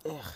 Эх.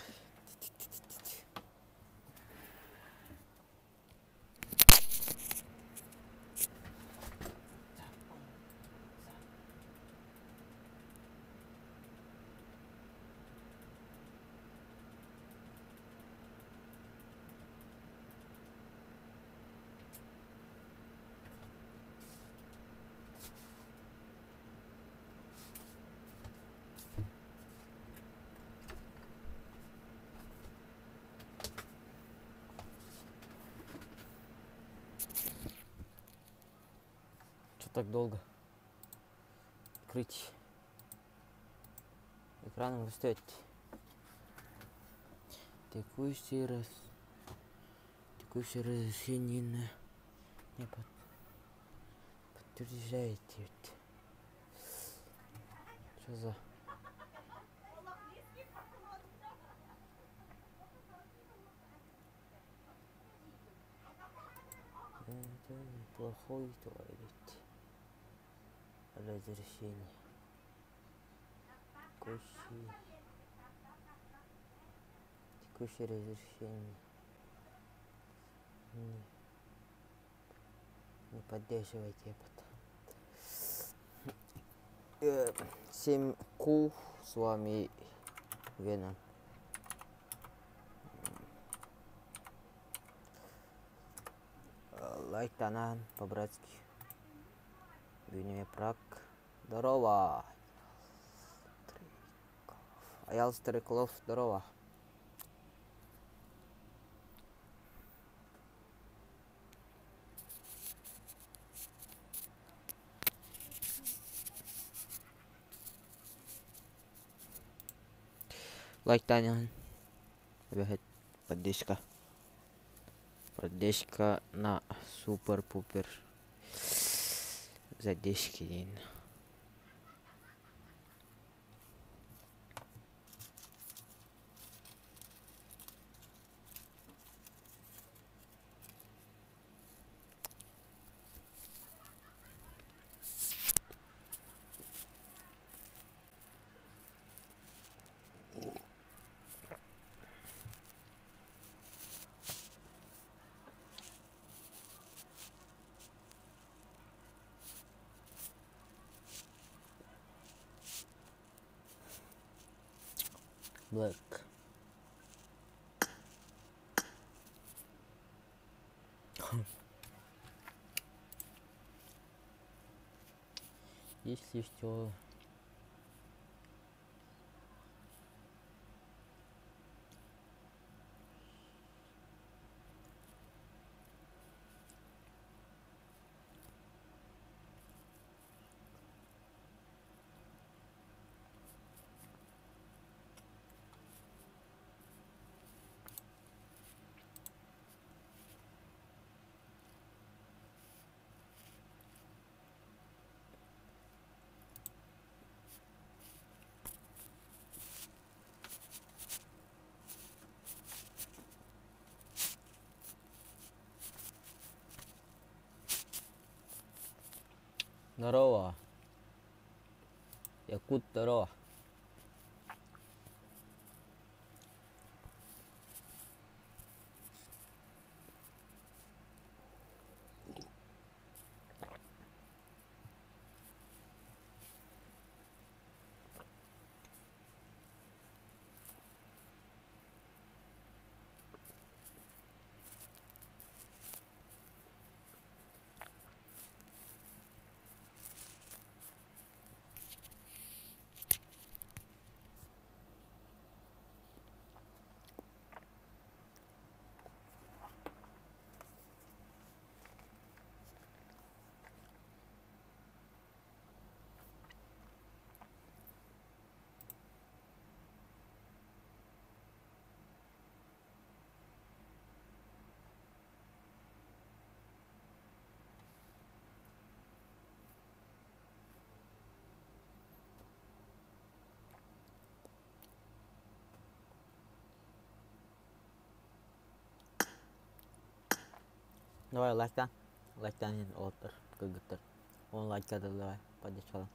Что так долго? Открыть экран выставить текущее разрешение не подтверждаете. Что за... Это неплохой туалет. Разрешение. Текущее разрешение. Не поддерживайте это. 7Q, с вами Веном. Лайк танан по-братски. Винни Прак. Здорово. Аял Стариков, здорово. Лайк танан. Поддержка. Поддержка на супер-пупер задержки. Black. Если все здорово. Якут, здорово. Давай лайка. Лайканин отыр. Кыгытыр. Он лайкады, давай. Поддержала.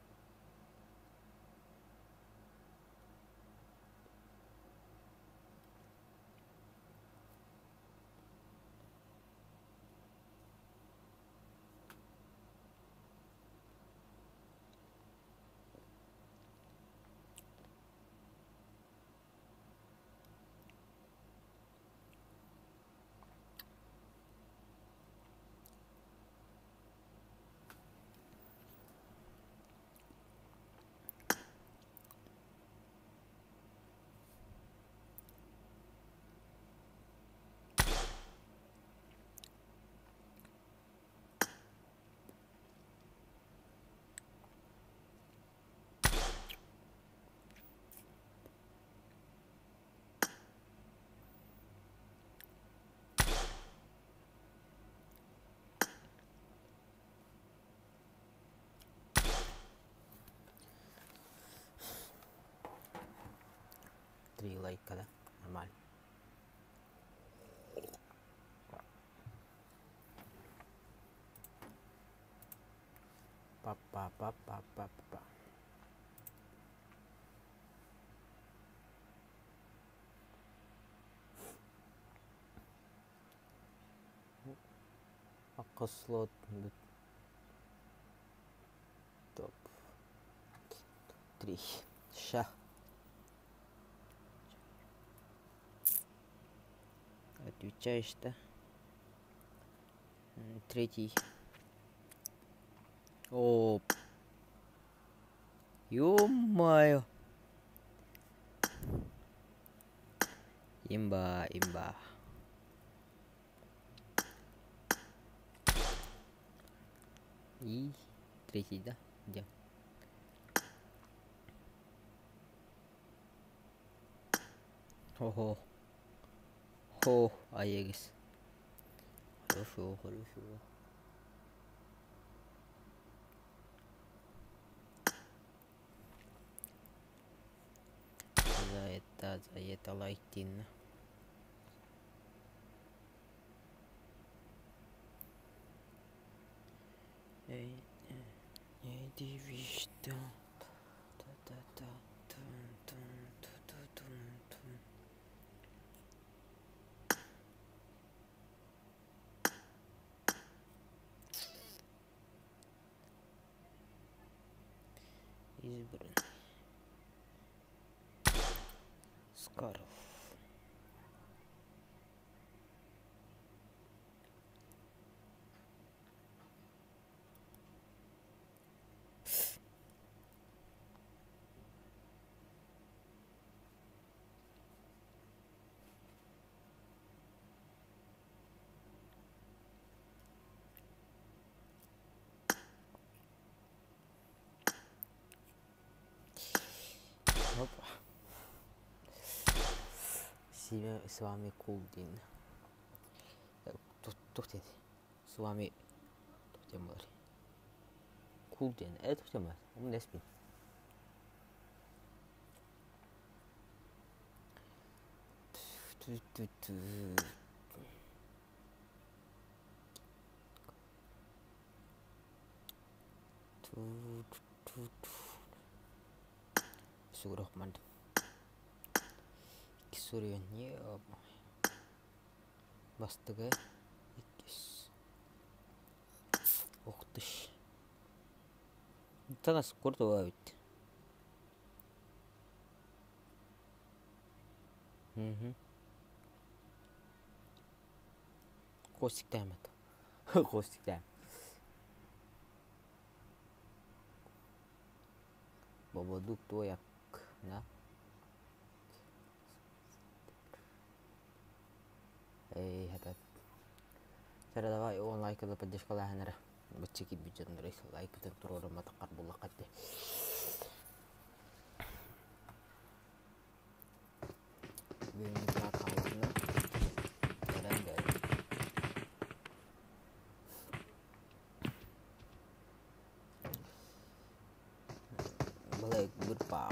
3 like kada нормально. Па-па-па-па-па-па. Ақы слот топ 3 шах. Отвечаешь-то. Третий. О, ё-моё. Имба. И третий, да? Где? Ого. Хо, Аегис. Хорошо. За это лайтин. Эй, дивишь-то. Избран. Скаров. Опа. С вами Кулдин. Tohtedi. С вами Tohtedi. Кулдин. Это Tohtedi. Он не спит. Сурахман. Кисурия не бастыгы. Ух ты ж. Тана скорт бабит. Костик таймет. Костик тайм. Бабадук твояк, да? Эй, опять. Сара давай он лайк да поддержка лахнера. Бачки бюджет на рейс лайк да турора мата карбула кадде. Бюджет на калана. Таранда. Black berpah.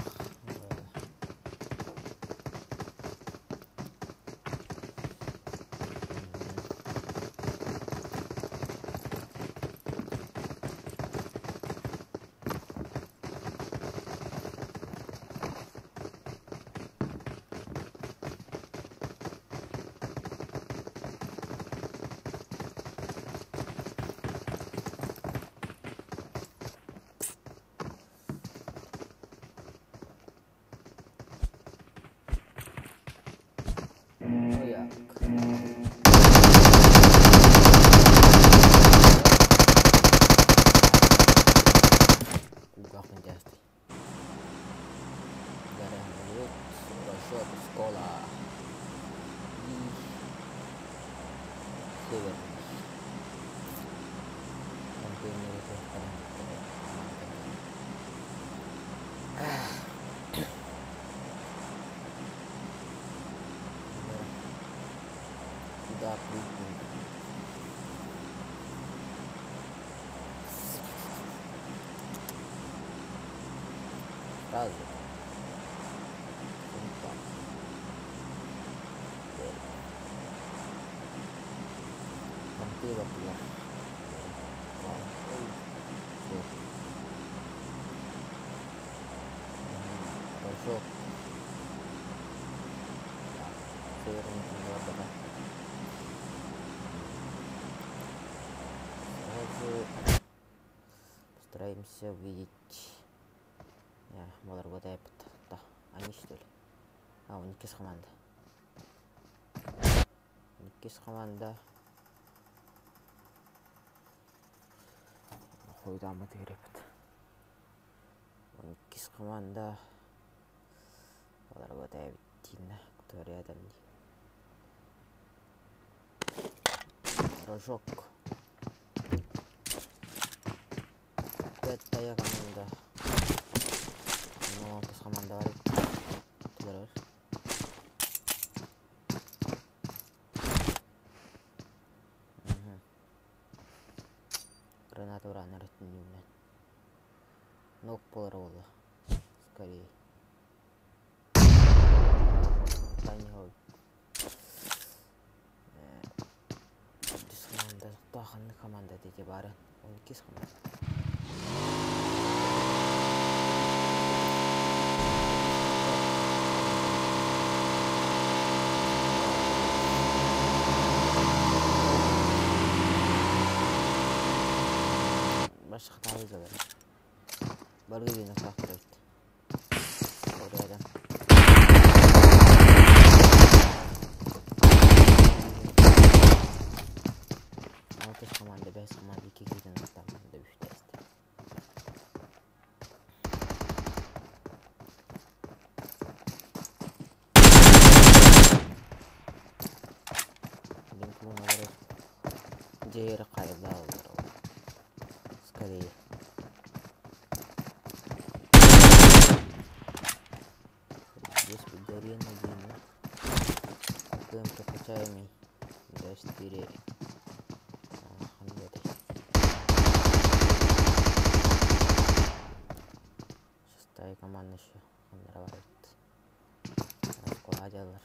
Sekolah di Sewer sampai itu sudah putus. Sразу. Iyi baktılar. Çok. Severim orada da. Сразу постараемся увидеть. Молар вот это. Да, они что ли? А, у них есть команда. У них есть команда. Хуйда мы тырепт. У них есть команда. Молар вот это. Тина, кто рядом. Рожок. Пятая команда. Но без команда var. Тулар. Граната уранер этнюмне. Нок полрола. Скорее. Таньой. Без команда. Таханны команда деди бары. Он кис команда. Başka taviz alır. Bölge birine faktör etti. Oraya da. Altı komanda, 5 komanda, 2 giden komanda bir test. Benim kullanmaları ciğeri kayıda olur. Скорее. Здесь подарено длинно. Будем прокачаемый. До 4. Шестая команда еще. Нравится. Раскладывалар.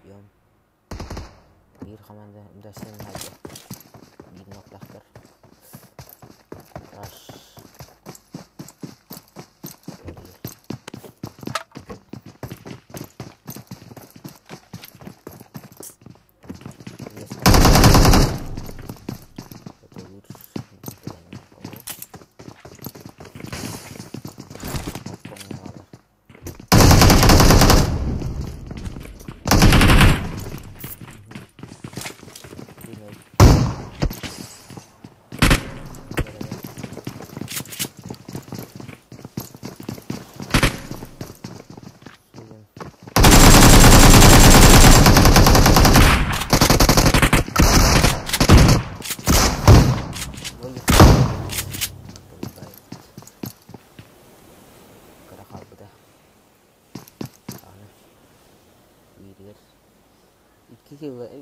Ждем. Bir komanda müdahalenin haydi. Bir noktaktır. Rush.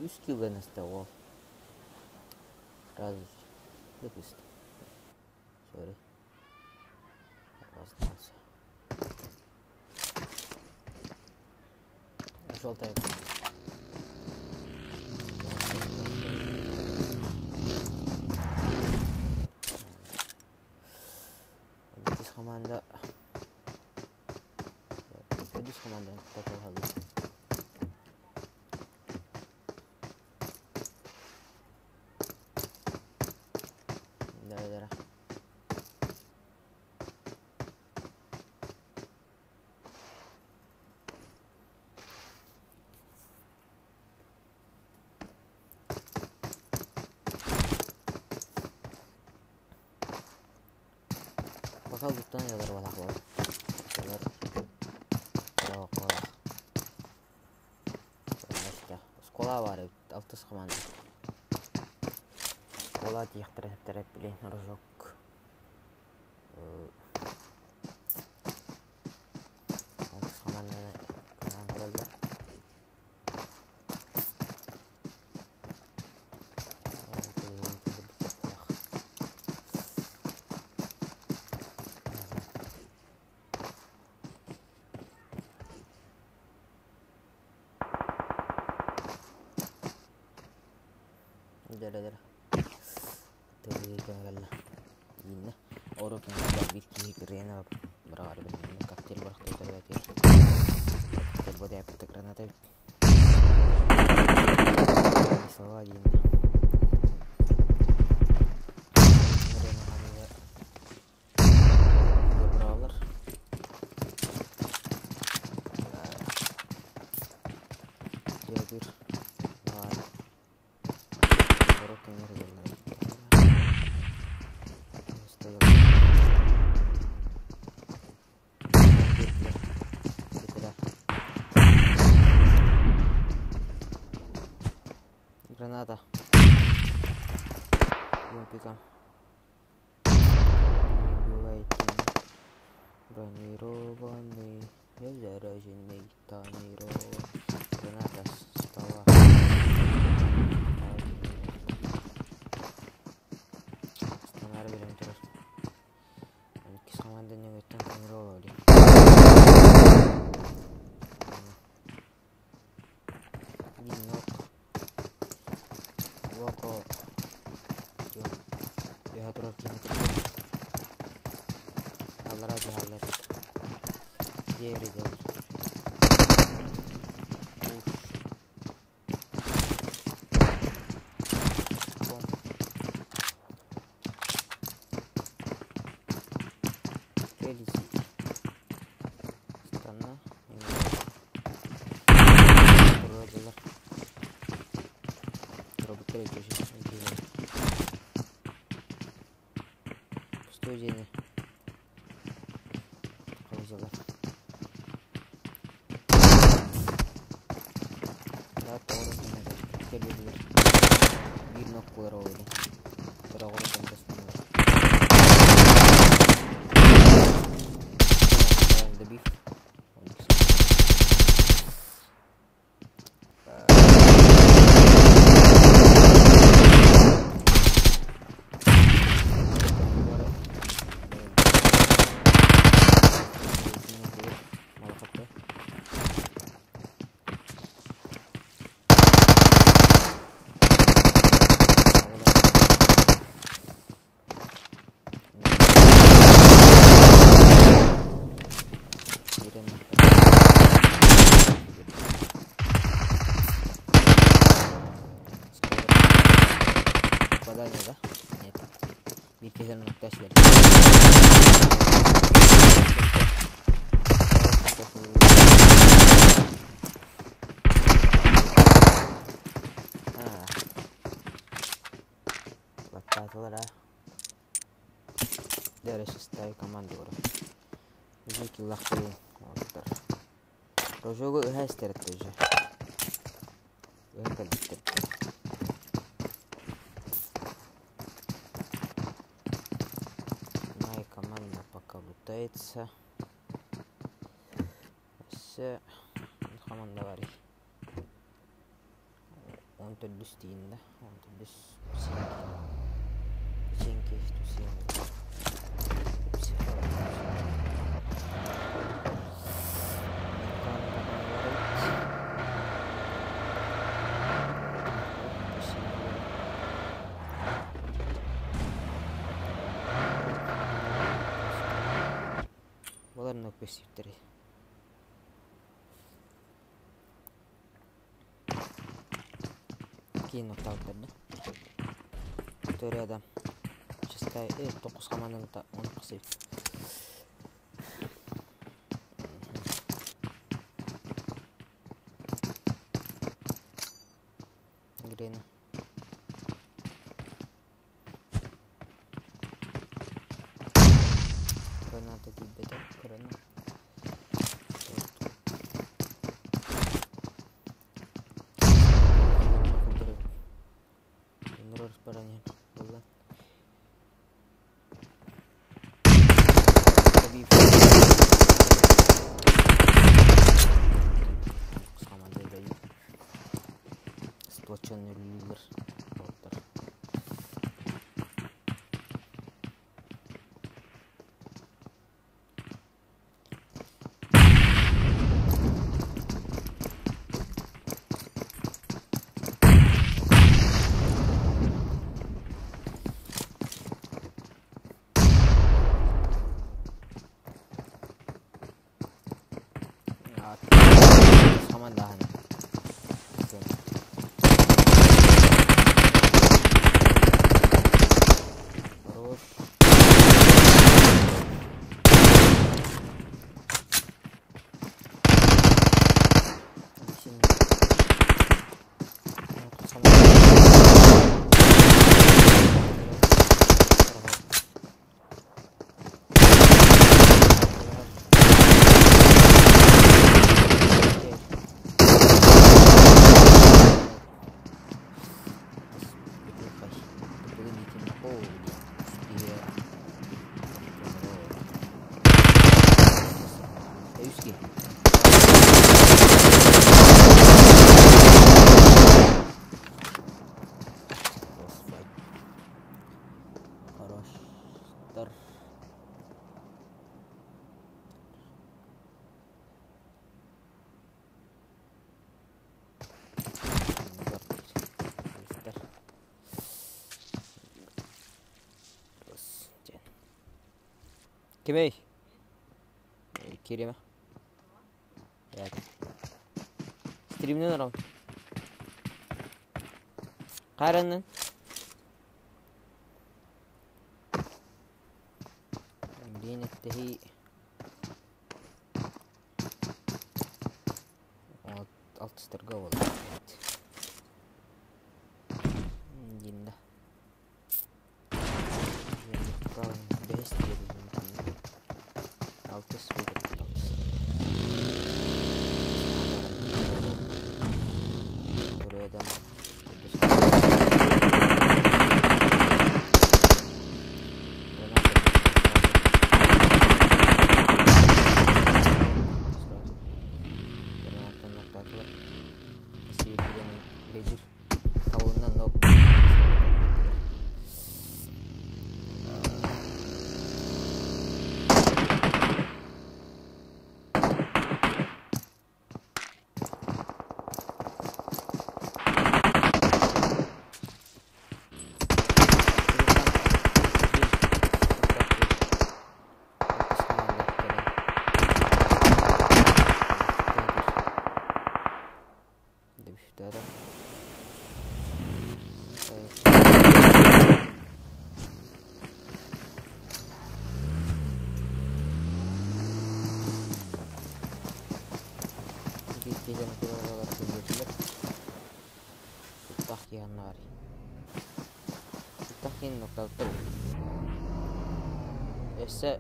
Üst yıldan o. Razı. Hep üst. Sorry. Разница. Желтая. Здесь команда. Здесь команда такой халык. Bakal guttan yalar balak var. Yalar. Balak var. Başka. Skola var. Altı komanda. Skola diyektirip bilen rojok. Altı komanda kanan kurallar. dala. Terus kagalla. Ini orang yang lebih keren apa berapa ini kaktil berapa terbaik. Terbuat apa terkena tapi. Soal ini. Granada. Yung pikam. Bronirovanный, я зараженный тонирован. Граната стала. Останавливаем террор. С командой не там тонировали. Нинок. Локо. Я готов кинуть. Аллараджи халет. Дери делать. Келиси. Странно. Продалар. Робот третий уже. Пустой день. Да, тоже надо. Келиси. Видно куровали. Дорогой там достанет. Добив. Попадание, да? Нет. Битвизер на Тесле. Лататора. Дереш стай команды бар. Бизки лахты. Рожого хайстер тоже. Это битер. Моя команда пока лутается. Все. Команда вари. Он тут дустин, да? Он тут дустин. Печеньки, дустин. Ладно, пусть три. Кино так, да? То рядом. Чистая. Только с командой так он посыпь. Грина. Граната тебе так, граната. Расположение. Было. С командой дают. Сплоченный лидер. команда хан. Хорош. Kime? Kirima. Ya. Stream'den aram. Karanın. Din التهي alt isterga oldu. Yine. Kalan best dedi. Alt isterga. Buraya da Takin nokta ter. Ese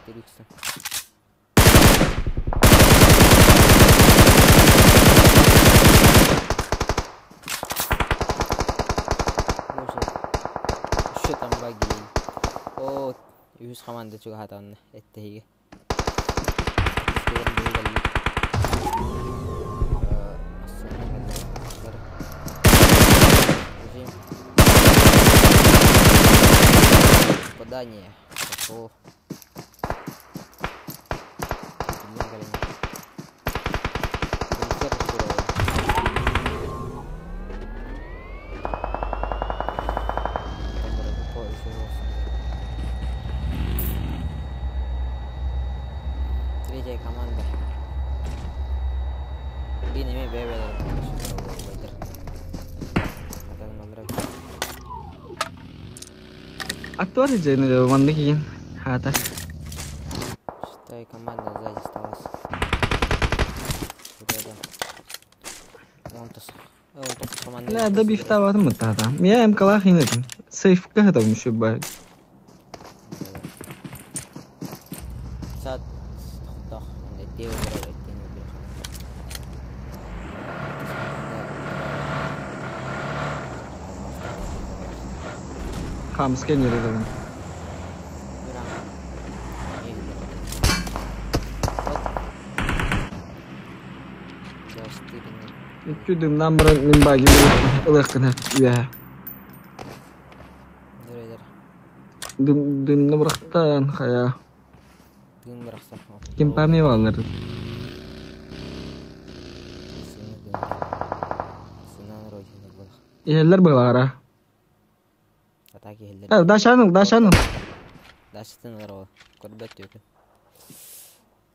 Diriksen. Şu tam bagi. Oh, 100 komanda juga hatan ettehige. Попадание. О. Третья команда. Ini bebe Актуар жайны манды кейін хата. Шестой команда сзади осталась. Вон команда. لا ده بيفتح متاتا. يا ام كلا خينتم. سيف كهذا مش باي. Saat toh itu berapa itu. خامس كان يريد. Küdüm number min bagi ılakına ya. Düm bıraktan kaya. Düm bıraksak. Kim pamı varlar? Yeller bağlara. Ataki heller. Daşanım. Дашитын гароо. Көрбөт өкүн.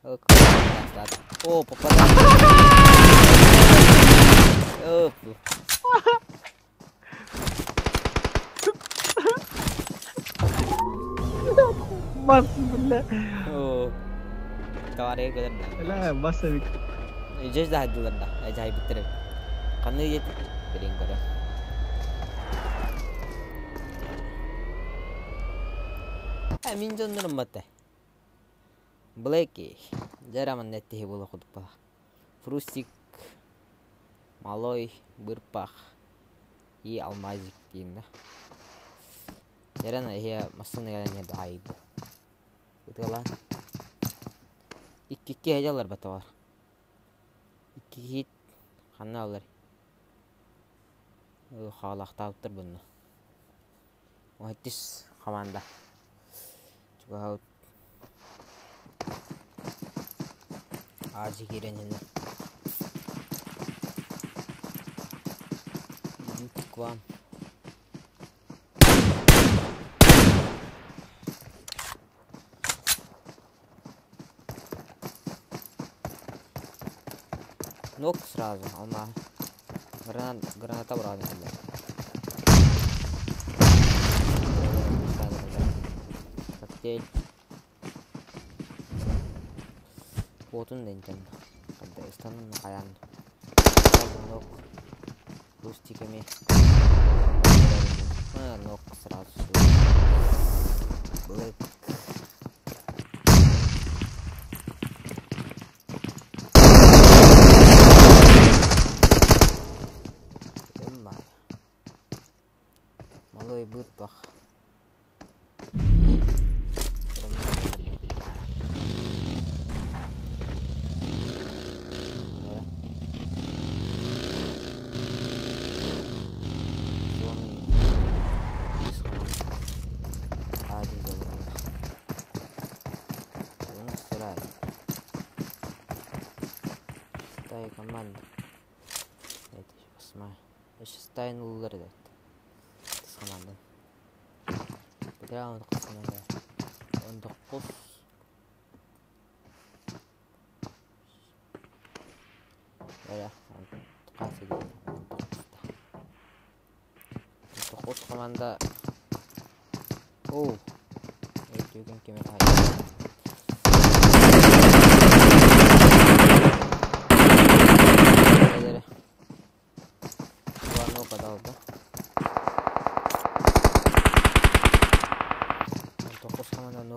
О, попадает. Оп. Bas بالله. О. Товарек кадер да. لا بس بك. Ижеш да хайдылар да. Ажай биттиреп. Кандай ет? Берин көрө. Мин жондорум батта. Блэки. Жараман нетти боло кудуп бала. Фрустик. Малой, бырпах. И алмазик дейм да. Жарана хе масыны галане дайды. Утгала. Икки хежалар баталар. Икки хит каналар. Халактаптыр буну. Ойтис команда. Чугаут. Ажи киренин. Кван. Нок сразу, она граната брала. Коктейль. Потун дентен. Когда стану на каян. Нок. Лустиками. Нок сразу. Блэк. Малой бытпах. Команда. Это посмотри. Я сейчас тайну лырдет. С командой. Прямо с командой. Он допус. Я. Касси. Допус команда. О. Это юген кеме тай.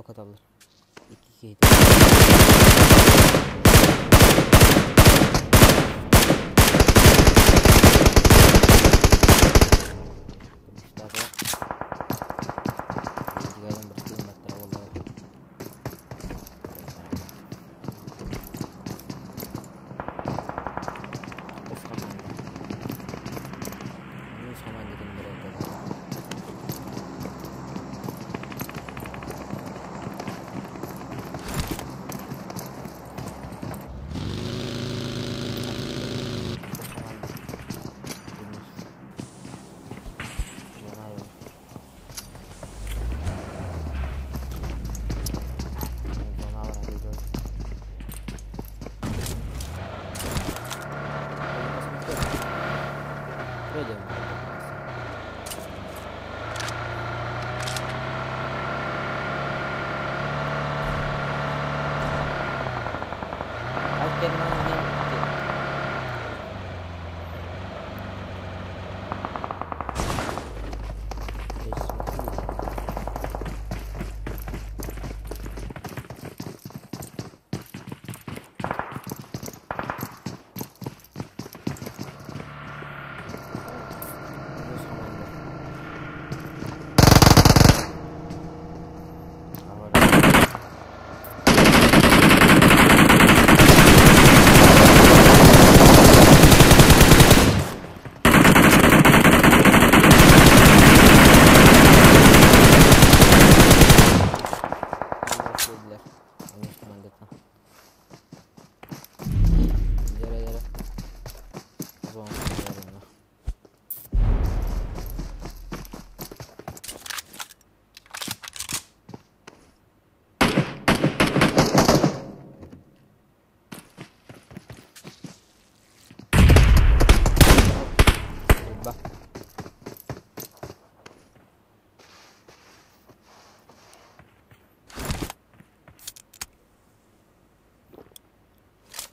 Kadalır. İki kedi.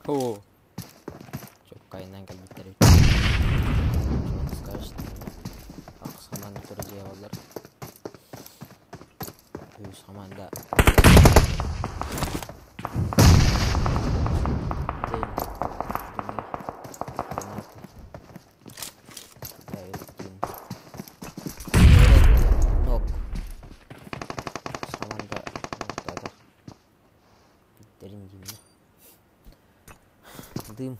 Oo. Çok kayından gelmekleri. Çok karıştı. Aksaman oturucu yavalar. Büyük zamanda. Dım.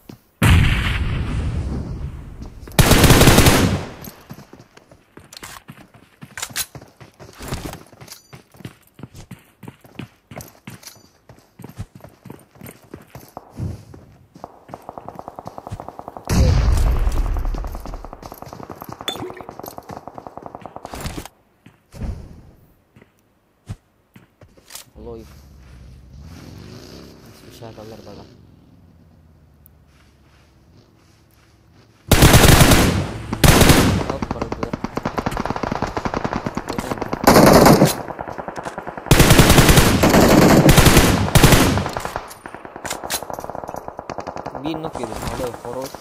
Loy. Hiçbir şey kalır bana. Bir nok yedim. Hadi horoz.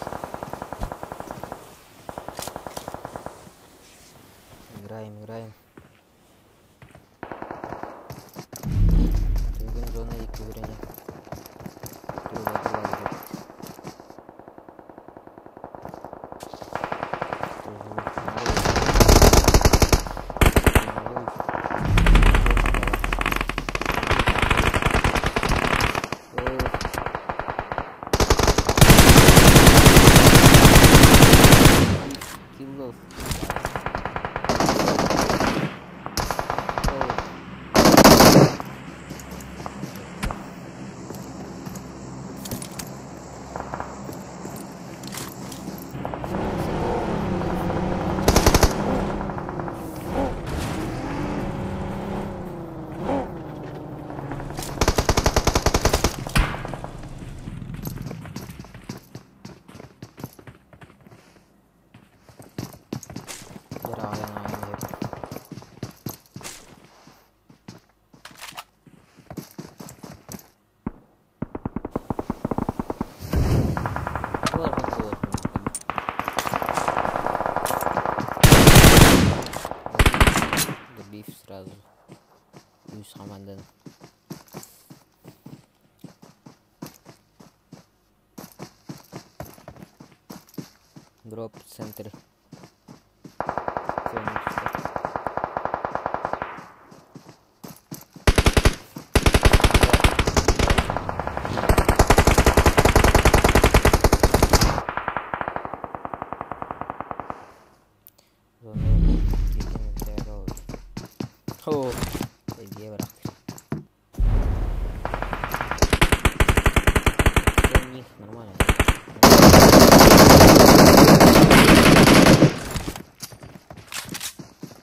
Играем. Bugün zona ilk öğreniyor. Сразу плюс командан дроп в центре. Oh, dia berakhir. Ini mana?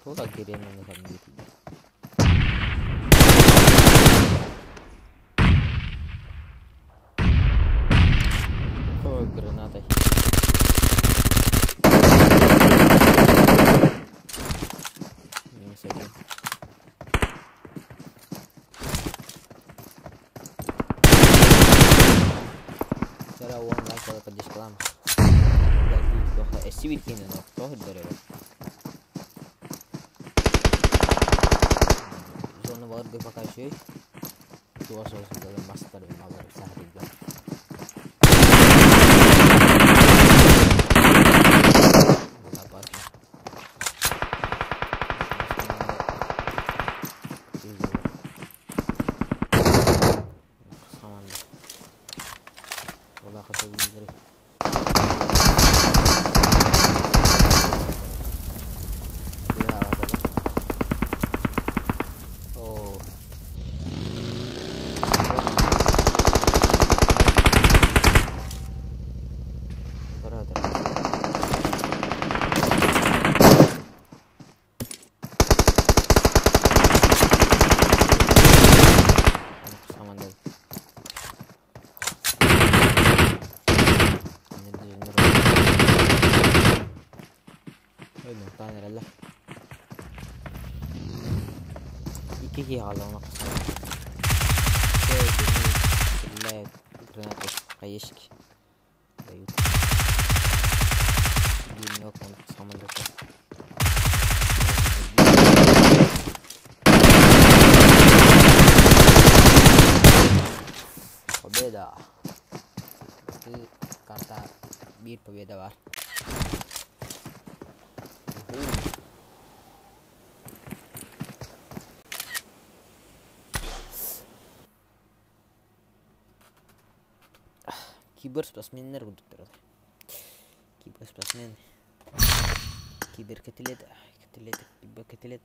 Tuh lagi dia menekan gitu. Oh, granada. Ini saja. Cara uang lah kalau kerja selama. Jadi doa SCV kini no, toh dari. Zona baru dipakai sih. Dua soal dalam master dan malam sehari bulan. Iki halaman. Grenade. хаешки. Дают. Денек он самолета. Победа. Ты карта bir победа var. Киберспортсменler bulduk herhalde. Киберспортсмен. Киберкетилет. Киберкетилет.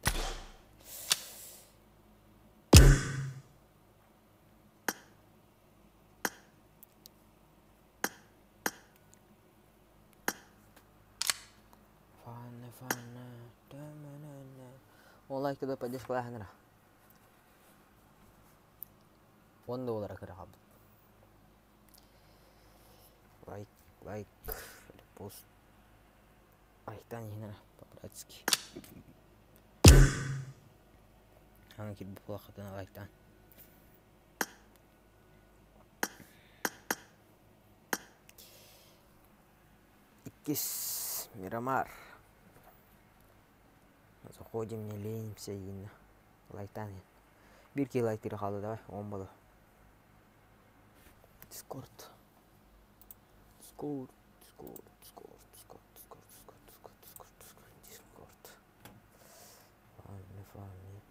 Фана. Олай куда пойдешь клахнера. $1 кырахабы. Лайк, репост. Лайктан егенер по-братски. Аны кирбі плақытына лайктан. Иккис Мирамар. Заходим, не ленимся егенер. Лайктан егенер. Bir kere like diri қалды давай, 10 болды. Discord. Funny.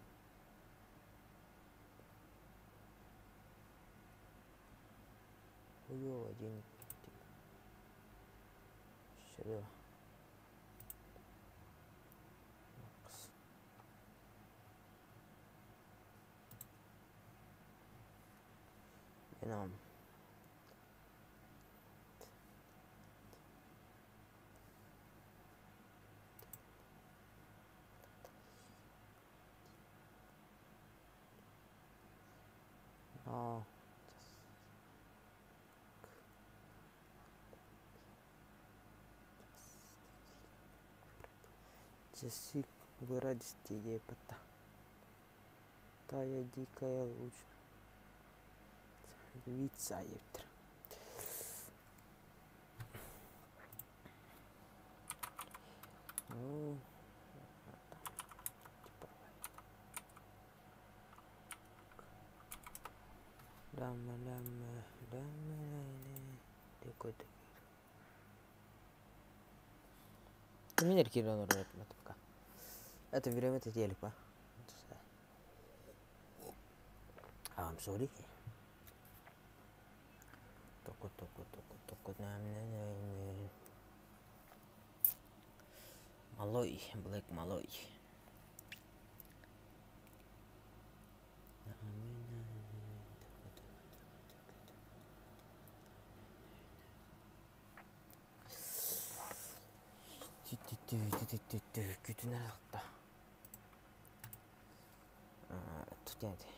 Ой, один. Сюда. Веном. Часик выродить идея пота. Тая дикая луч. Вица ектор. Ну, дама. Такой-то. Минер кирон урвет матка. Это время это телепа. I'm sorry. Токо. Малой, Блэк Малой. Күтүнө акта. Tutenti.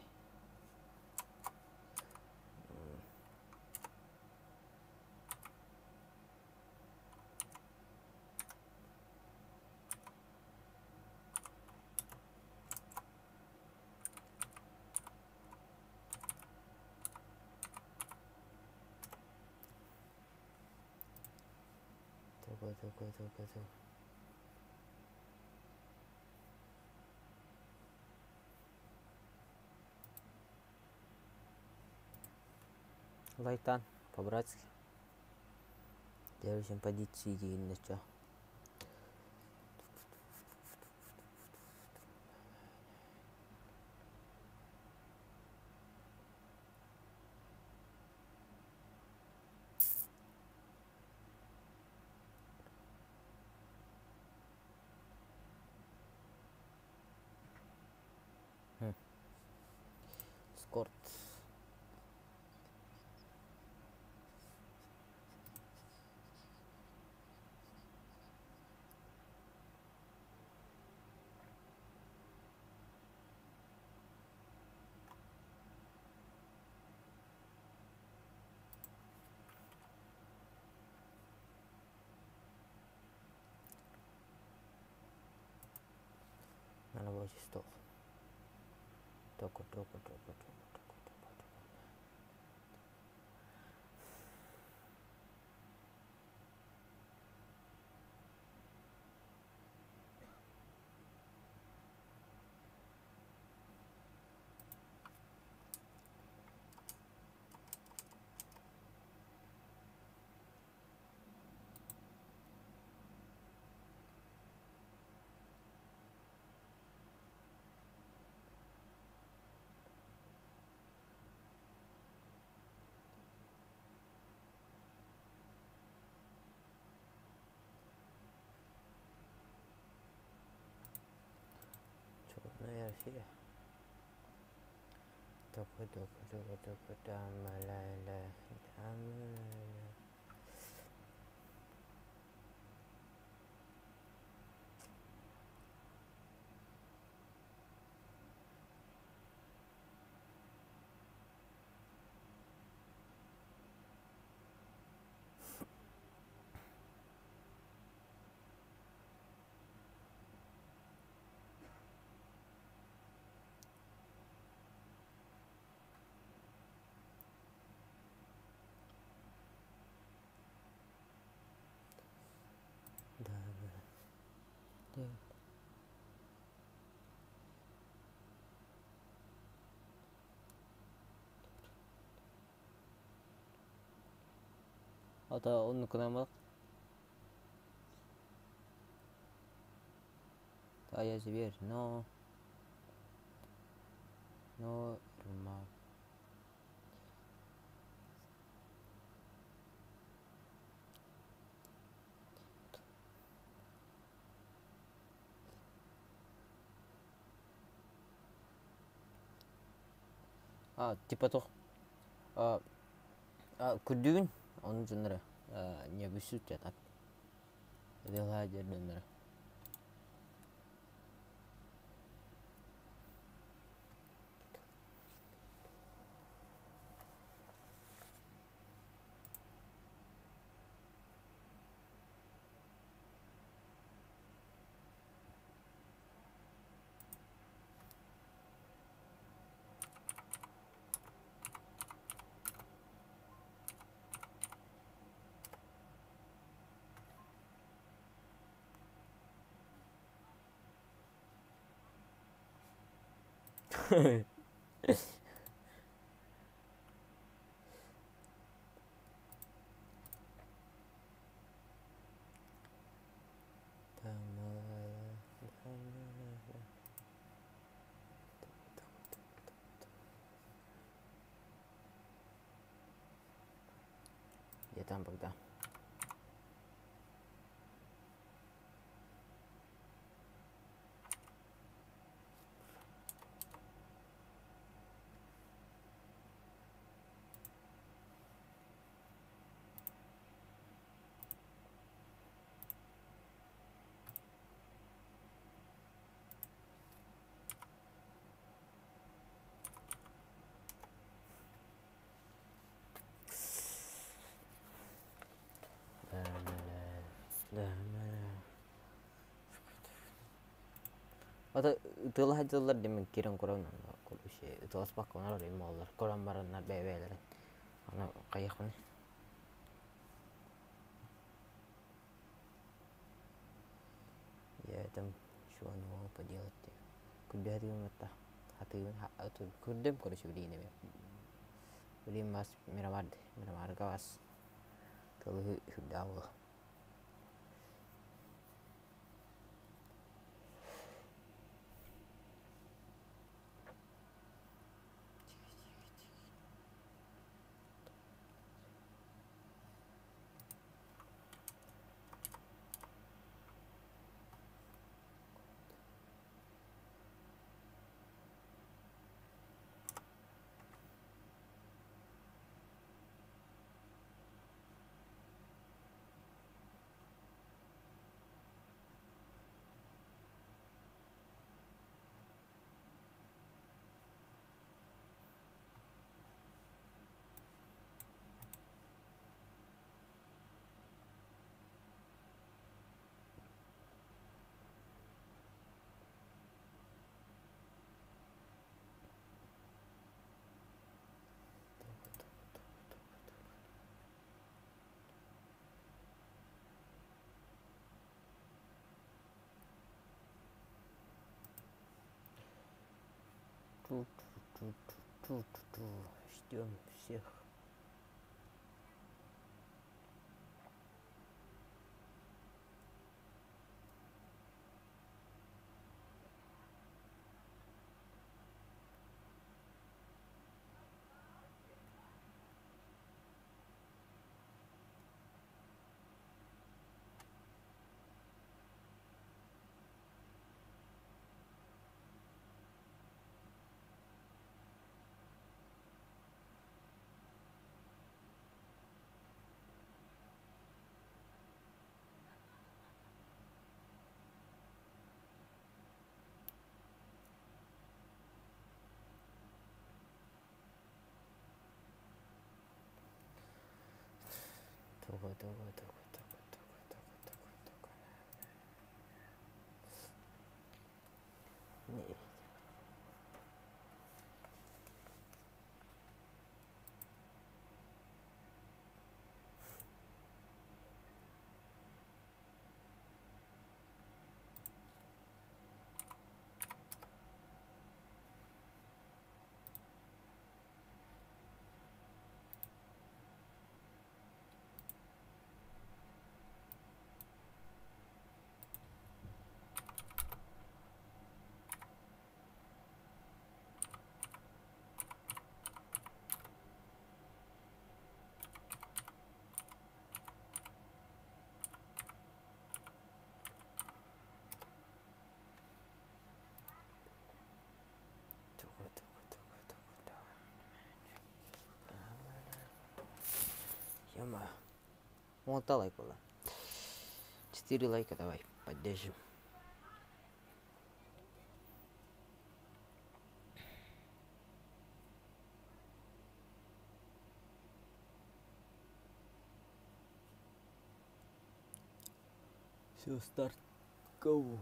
Токо. Лайтан, по-братски. Держим позиции на чё. Скорт. На рабочий стол. Токо. ya sih ya. Toko damalala damalala. Ata onu kınamak saya sibir no rumah tipe tuh kudün onun cunları nyabisut ya tak dia aja bener. Ya tampak dah. Atau itulah demek kirang kurang kalau sih itu aspak konar dari malar kurang marana bebeler karena kayak kan ya tam shuan mau apa dia tuh kuda hati mata hati itu kudem kalau sih beli ini beli mas miramad gawas kalau sudah awal Ждем всех. Ni. Яма. Монта лайк было. 4 лайка давай, поддержим. Все, старт. Go.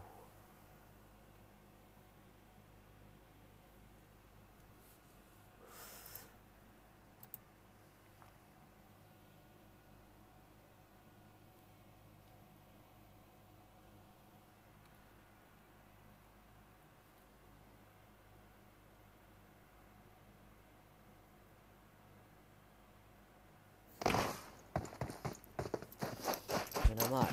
Миномар.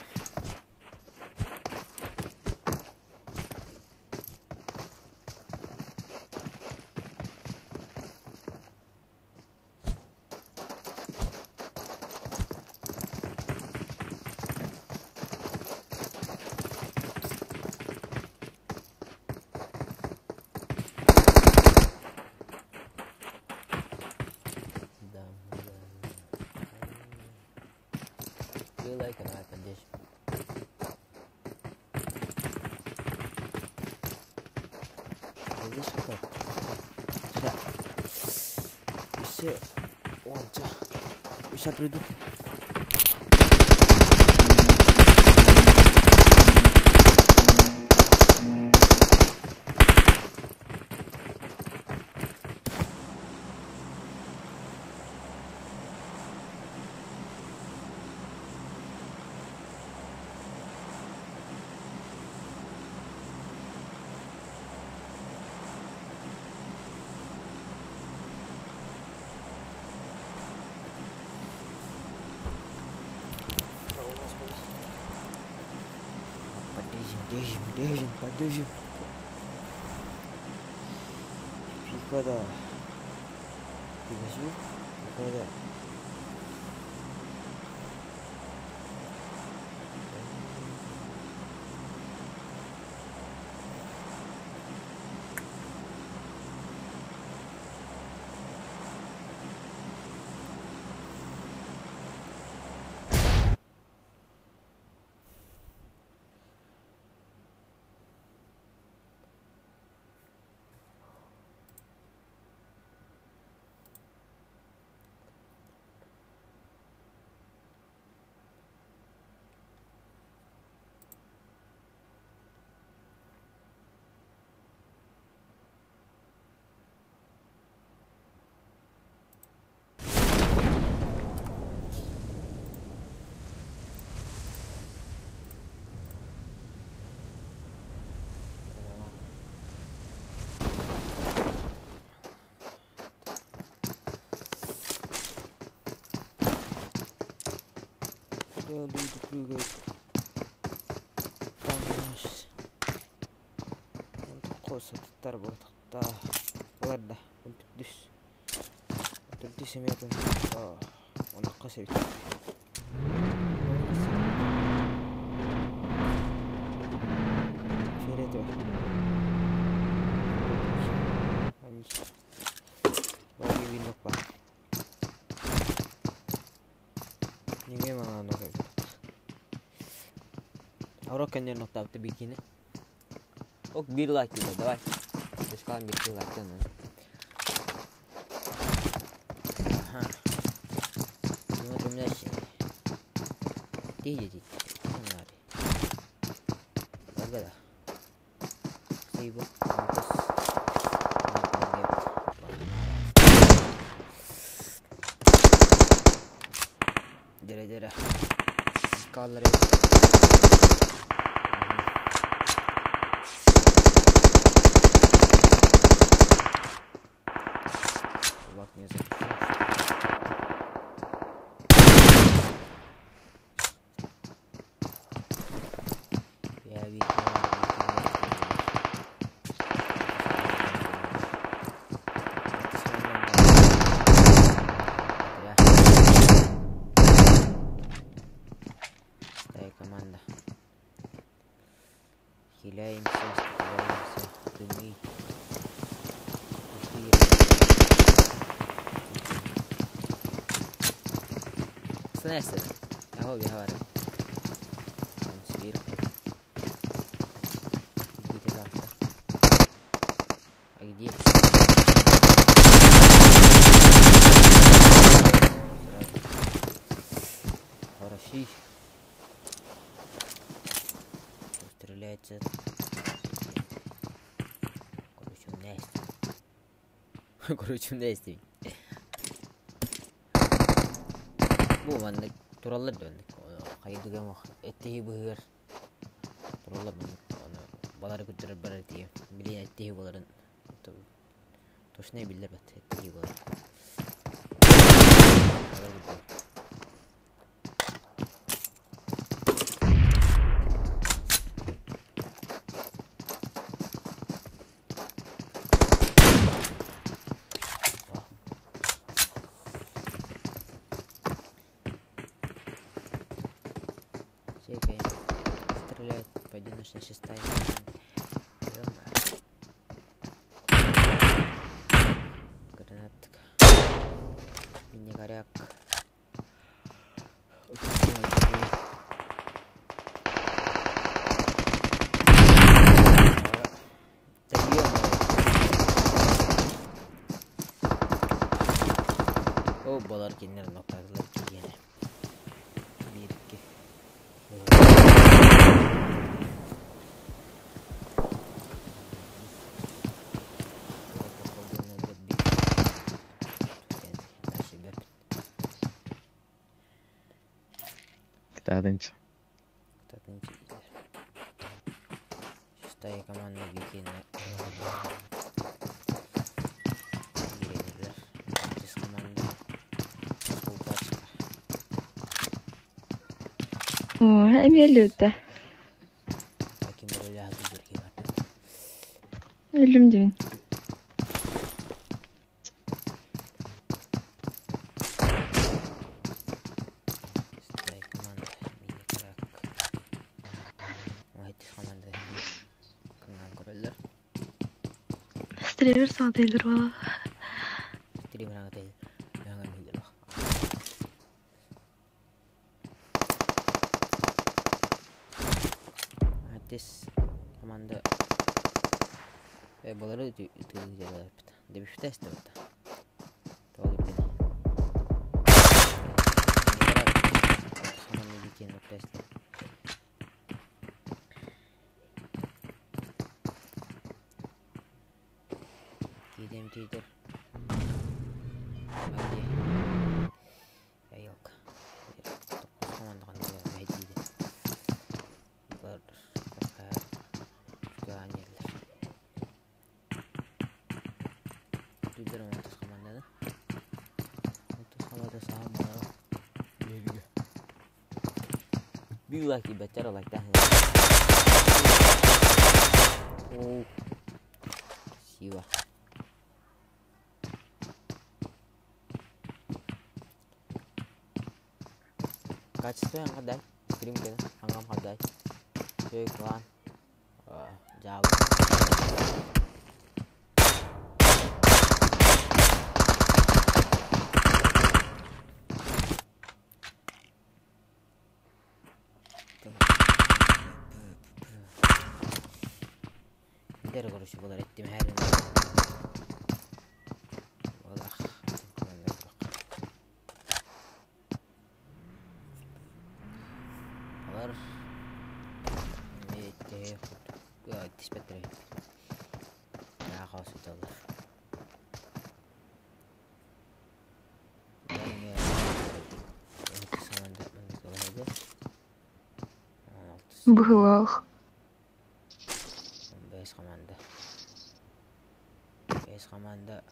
Лайк, давай поддержим. Видишь как? Все. Вон, сейчас приду. Поддержим. Пикада. Пикачу. Пикада. Люди прыгают. Коса торбот. Да. Ладно. Тут семья-то. Он косит. Фиолетовый. Они. Лови винок па. Не мимо надо. Orang kan yang nokta tu bikin ni. Oh, bir like juga, давай. Sekarang bir like kan. Ага. Ну, вот у меня Etti. Agak sibuk terus jara scholar work music ya команда хиляемся дыми снайпер اهو بيهار سبير جيت لافته اجي хороший стреляется короче nästi bu mandık turallar döndük kaydıga mı ettiği bıhır turallar döndük onu baları götürür barar diye bilen ettiği baların toşne bilir bat ettiği balar стреляет по 96 гранатка мини-горяк о балар кинер ноктадылар кийene бирикке Тадынча. Шестая команда Викина. Команда. О, әмелута. Таким рөлі азы берге бар. Өлім дейін. Стример салтайлар ба? Стример аңатайлар. Жаңа милдер ба. Әттес команда балары түйілі жалар біті. Дебішті әсті біті. Тоғылып бені. Команда бекен өтті әсті. Gidem tidur. Lagi. Ayok. Teman-teman dia haji dia. Berkah juga anjir. Tidur atas komanda. Atas komanda sama. Iya. Bila kita cara like dah. Oh. Siwa. Качество аңғадай, скрим кені, аңғам қадай, сөй клан, жабы. Дәрі көріші болар еттім әрін. хаос италар. Быхылах. 5 команда. 5 команда.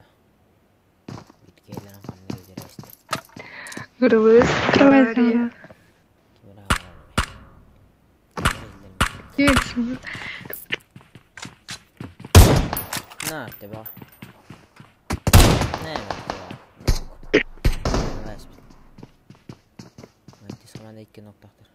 Биткейлерин кандай жерести. Грывыз. Кровать. Есть. На, тебе. Не, Мантис команда 2 ноктактыр.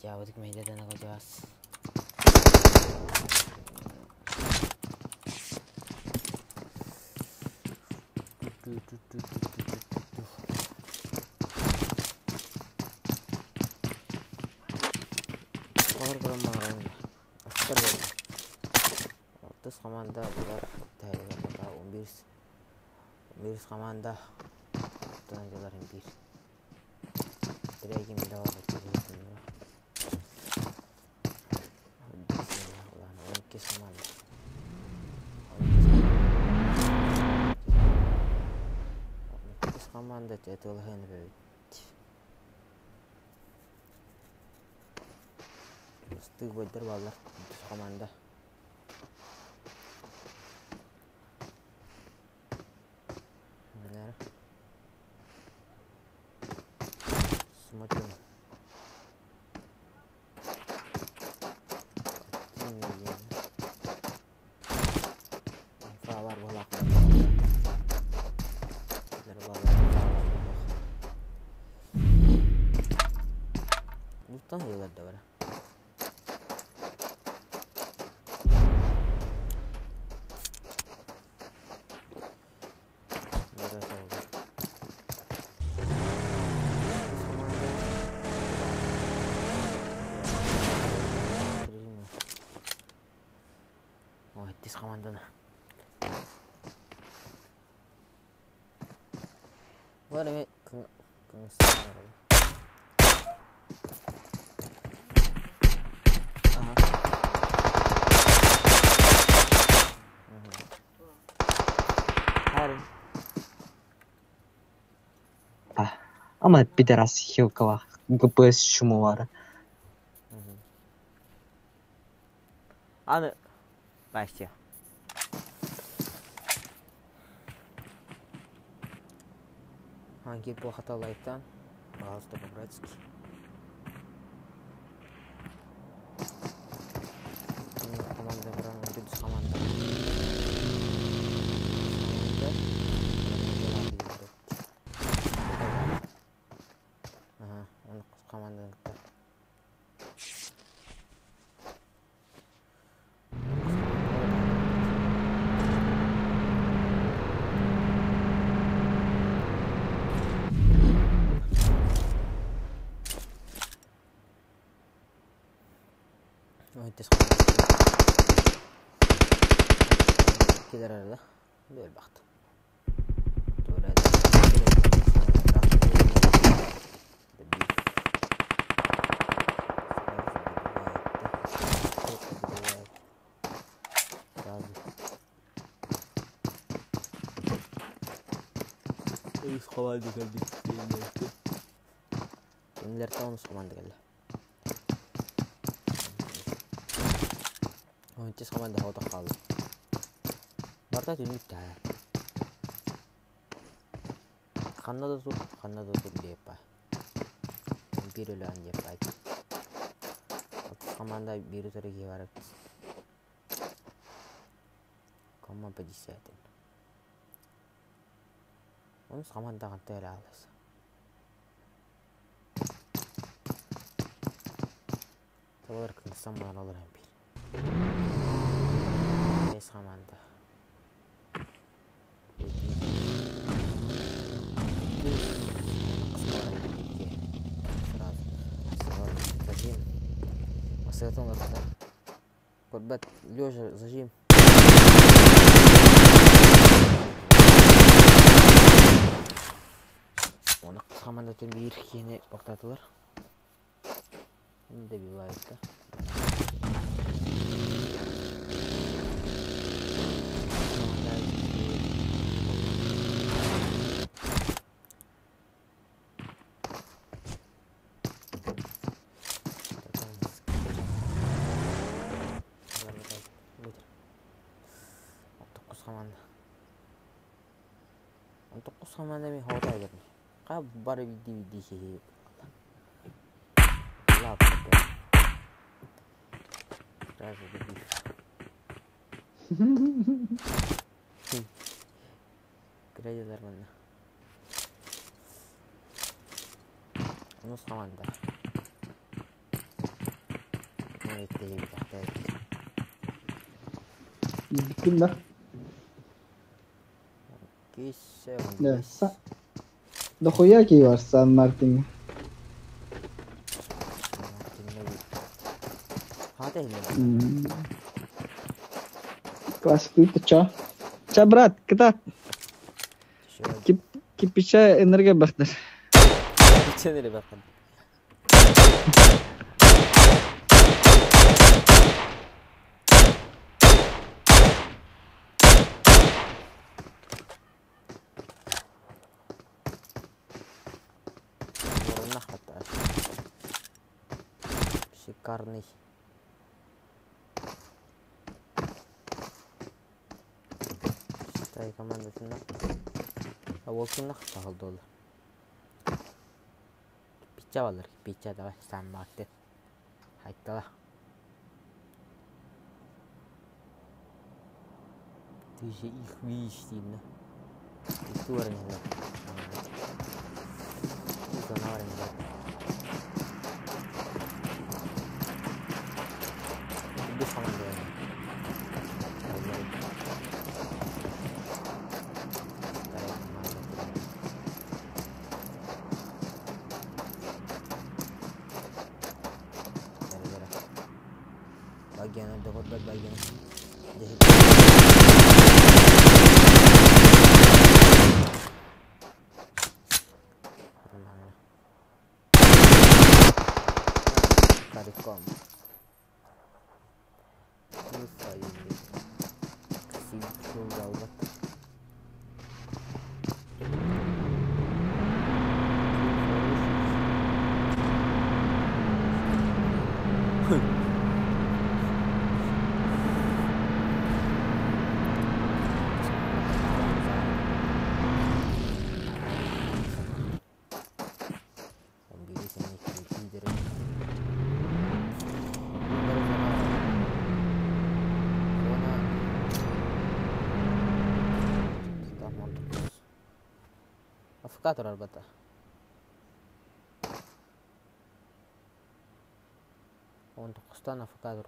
Jauh meja dan aku jelas. Kalau marah, askar ya. Terus komanda buat tayar kata umbis komanda. Tuhan jalan umbis. Tidak ingin mendapat keputusan. Команда жадуулахын бит. Стыг бодор балар команда. Смотрим. Фавар болак. Lutang juga ada bara. Oh, tis komando na. Wala may kung Ama pidras Хилкова ГПС шумовары. Аны Настя. Анги плохо талайтан. Пожалуйста, по-братски. Команда играем, идет с командой. Ага, он с командой. كده لا دول البخت دول ايش خوالدي قلبي كملر تاون سكوماند قال هو انت سكوماند هو تخال برتا تنيت تاع خندا تو ديبا امبيرو لان ديبا команда biru terigi varak комма позициятен он команда кантай алас Olur kıngsan olur hem bir. Beş hamanda. Зажим. Посоветовал это. Подбать лежа зажим. Оны команда bir kene to'xtatdilar. Endi bir vaqtda. Untuk komanda mi hota aja. Kabar video sih. Lap. Rasa video. Kirajalar mana? Nus komanda. Ini TV tahta. Gittim dah. Kisah. Ya, Dokoya ki var San Martin. Hata ini. Klasik itu cah. Cah berat, ketat. Kipisha energi bakter. Kipisha energi bakter. Шикарный. Считай командасында. Волкинах тагылды ол. Пича балар, пича давай сам бакты. Хайттала. Ты же их видишь, сильно. История. Занаваренье. Без команды. Bagian ada korban bagian. Karikom. Afkator albatta. Untuk kustan afkator.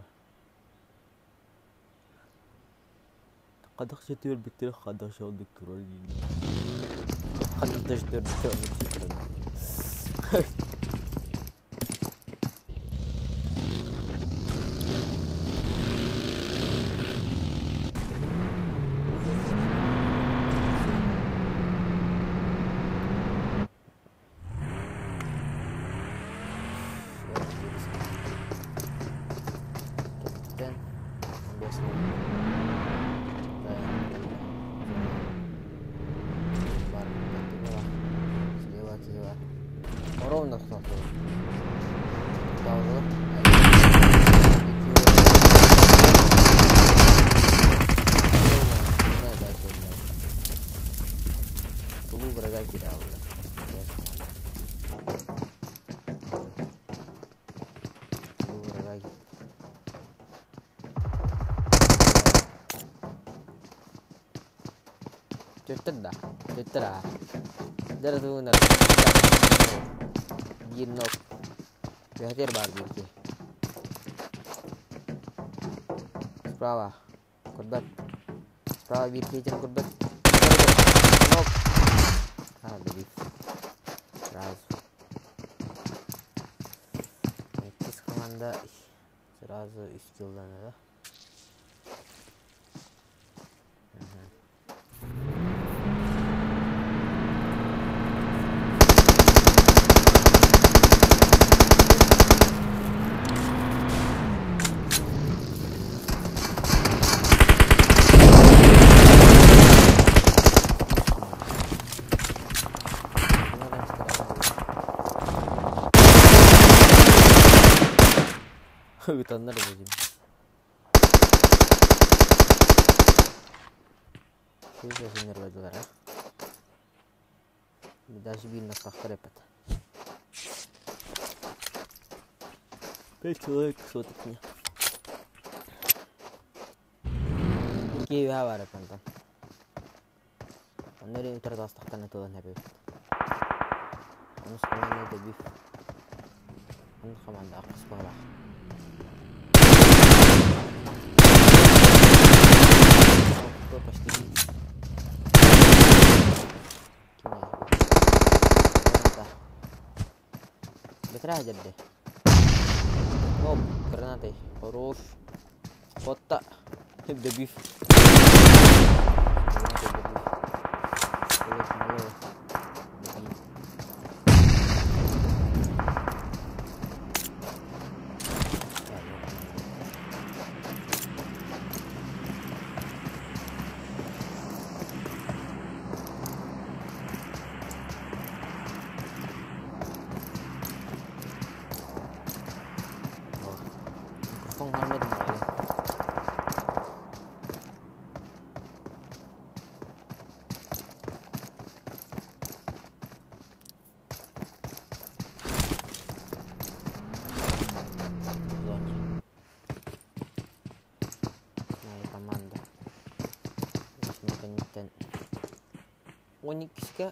Kadang setir bitir, kadang show diktur ini. Kadang setir bitir. Orang nak satu. Tahu? Tunggu beragam kita awal. Tunggu beragam. Cepat dah. Jangan tunggu nak. Ginok. Biar baru je. Brava. Kurbat. Brava bir keycan kurbat. Nope. Hadi bir. Сразу. Biz komanda сразу üst yoldan da. Utanlar bizim. Şöyle sınır verdiler ha. Bir daha bir nasaklar yaptı. Peki olarak soğuttuk ya. İki var efendim. Onları yukarıda astaktan atılan hep yaptı. Onu sıkıntı da bir. Onu komanda akış bağlar. Pasti betul aja deh. Oh, keren teh. Terus kotak hip the beef. Không ăn được mọi người. Nah, komanda. Semakin dan 12 kah?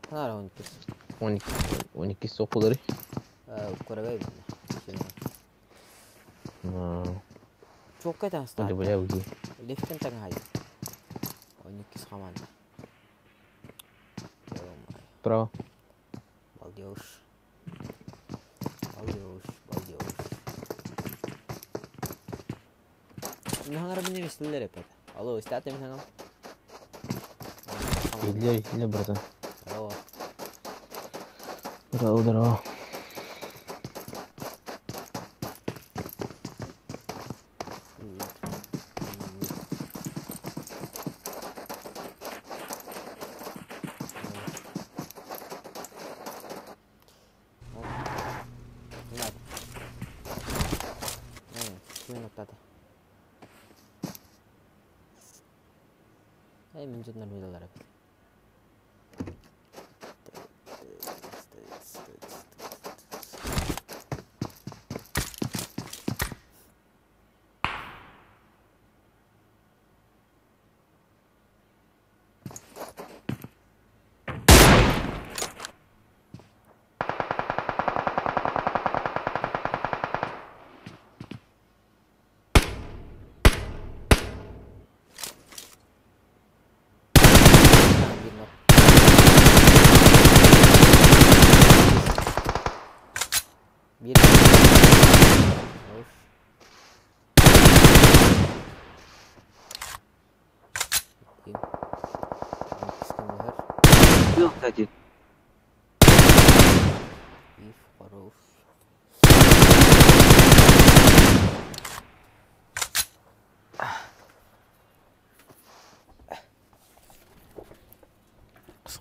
Kenapa 12? 12 sokuları. Kurang baik. Çok kötü hasta. Hadi buraya bakayım. Liftin tengah aja. 12 komanda. Bravo. Baldios. Baldios. Baldios. Ini hangar bener istilah repot. Halo, istirahat ya misalnya. Geliyor buradan. Bravo. Bravo. Minjut na dulu lah. Bir. Of. Yok tadi. If Farouf.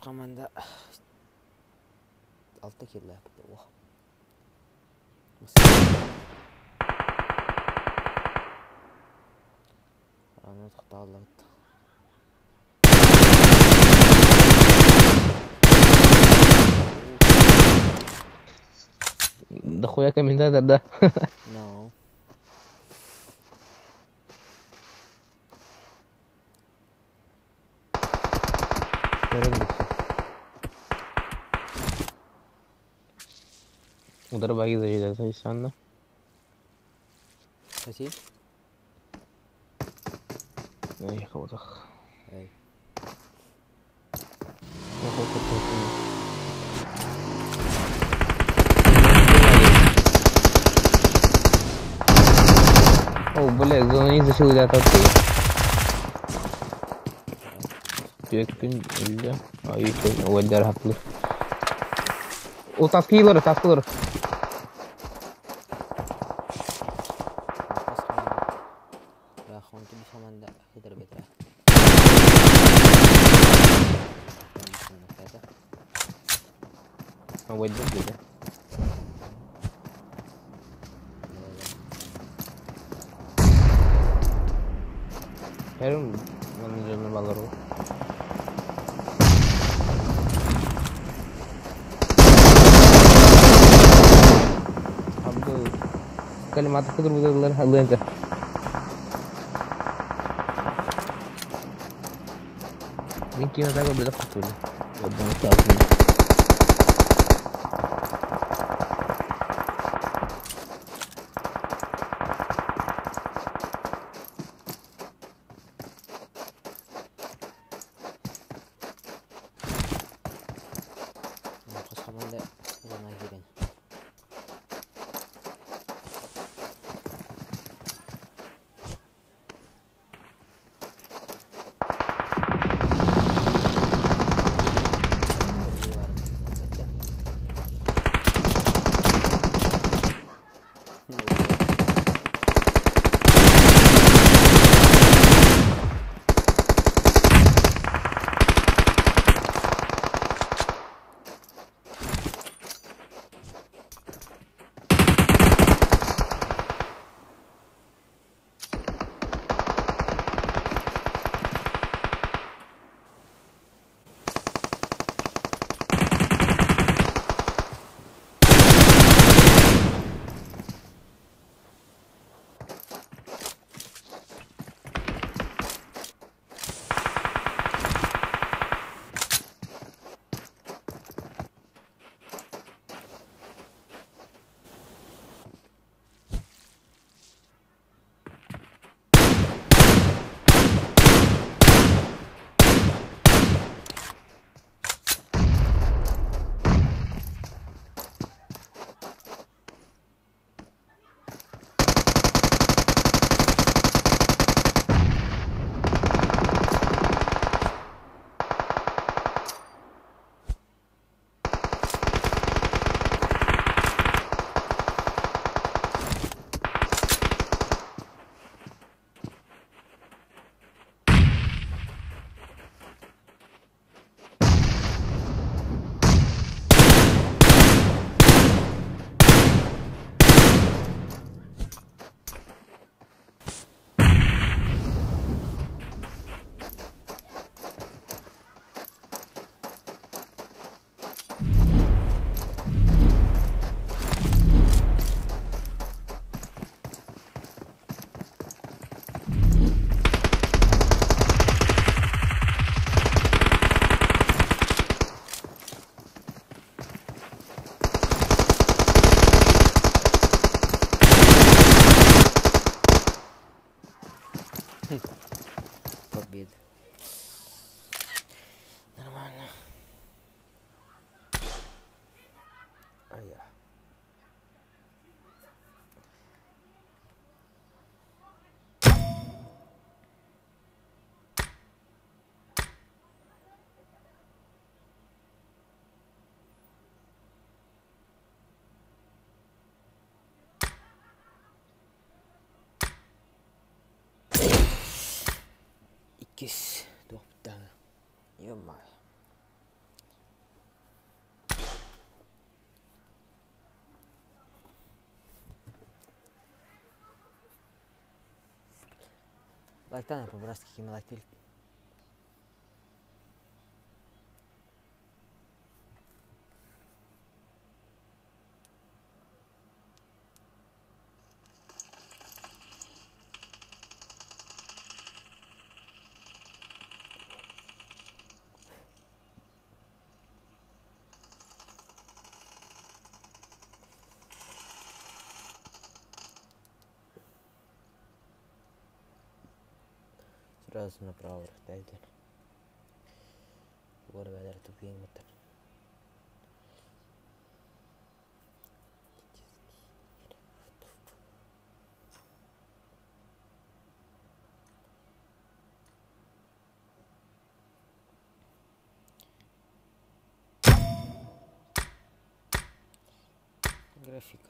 Komanda 6 kill yaptı. Wah. Ana taktağladı. Da خويا كم هذا ده. No. उधर भागी जाइए जैसा इस शान ना Kasih. Ih, kau tak. Ơi. Kau tak. Oh, boleh. Zona ini sesuai data tu. Yakın öyle. Ay, o eder haklı. O taskıları. Pas kamu bisa manda hitar betra. O eder dedi. Her manajerine bağlar o. Abdu kalimat kedur-kedur halu ente. Mungkin ada kau beda betul. Udah tahu. Pas kamu manda zona hirin. Победа. Нормально. А я. Икис. Доптан. Ё-моё. Лайктан по-братски ким лайктил. Разноправо рахтайден. What weather to being with them. Графика.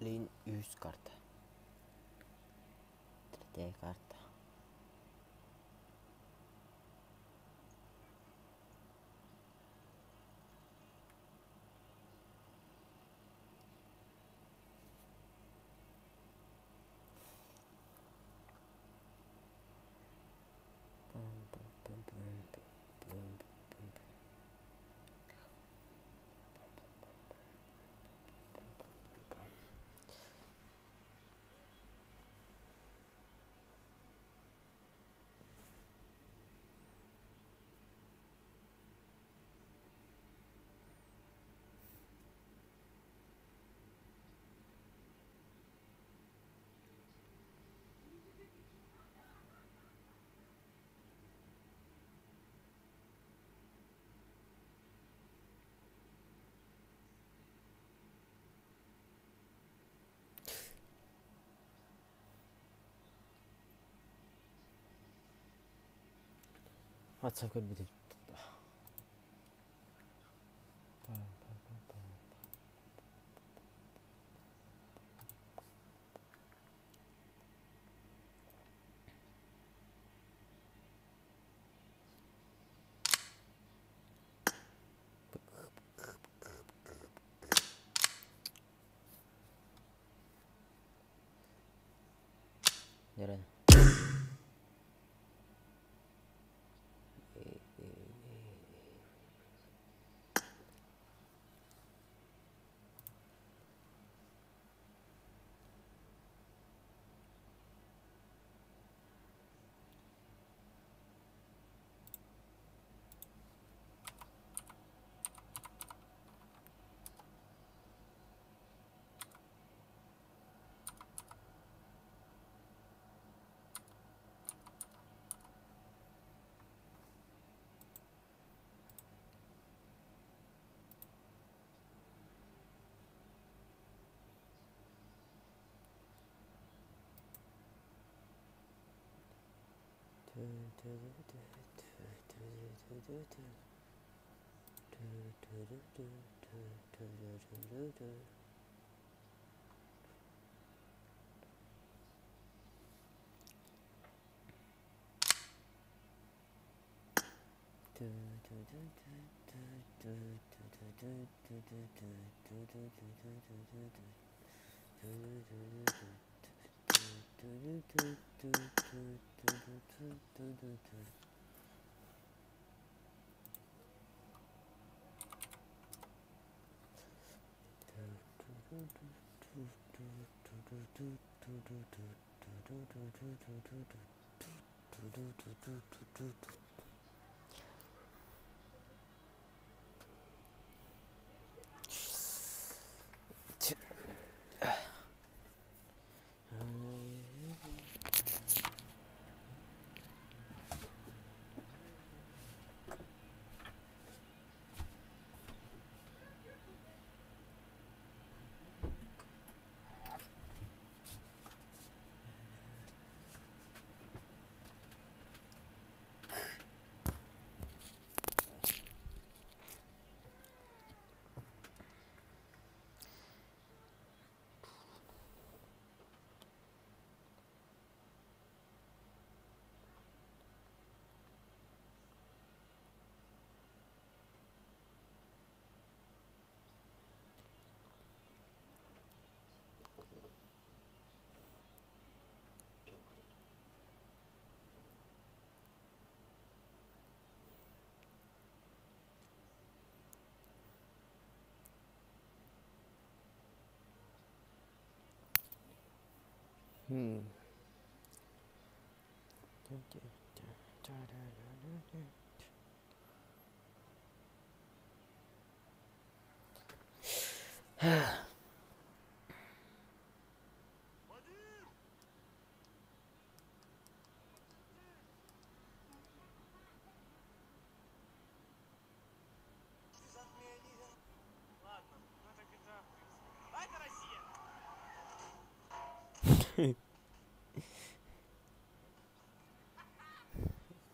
Lin üst karta. Tredje karta. WhatsApp कर भी दे जरा Hmm.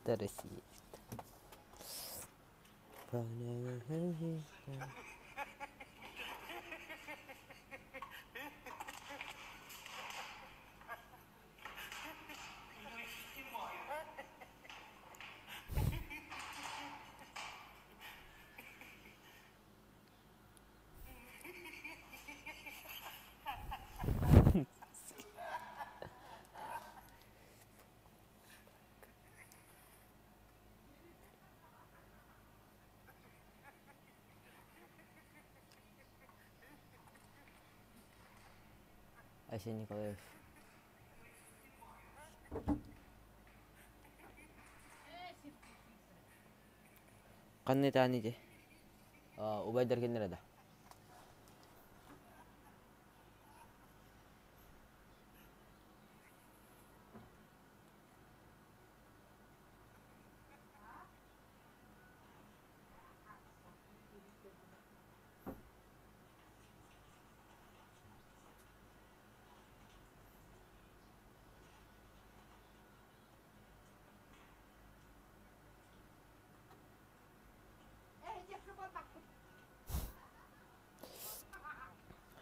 Это Россия. Арсений Николаев. Kanne tani je. Ubaydar kinera da.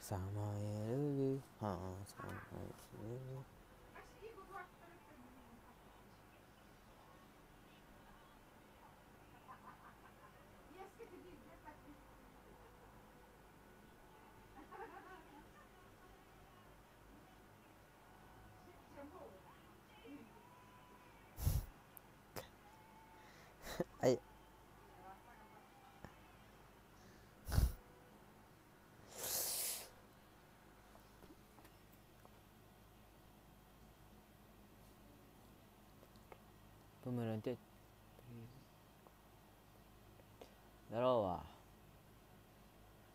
Sama ya, sama ya. Ay, pemerintah. Здорово.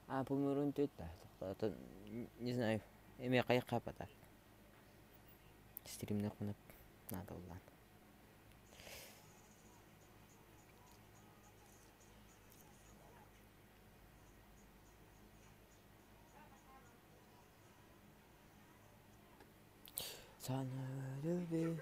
Pemerintah это, не знаю, имя каяка патар. Стримнер кунап надо улан. Sana öyle.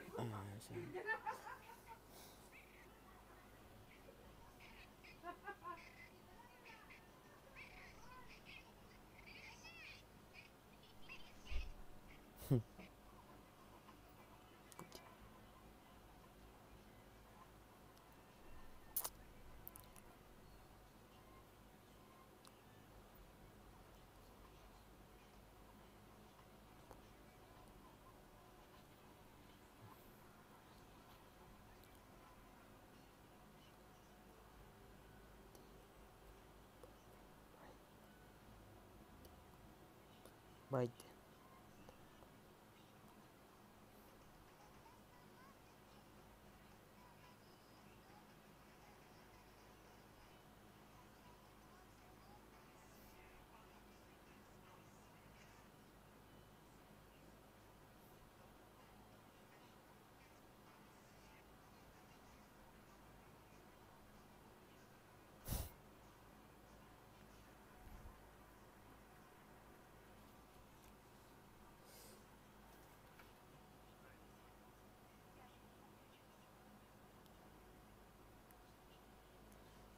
Bye.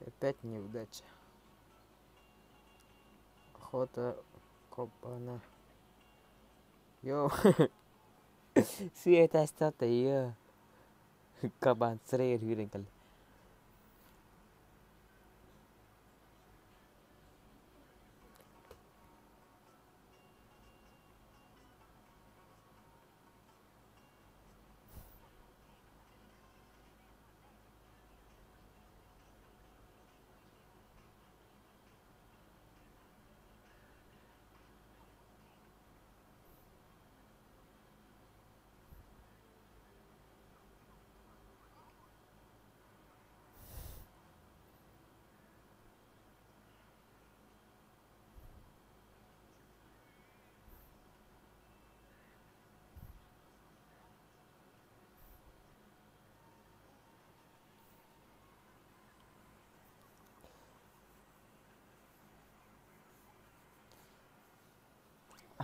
Опять неудача. Охота копана. Йо. Света стата я. Кабан срейр юринкал.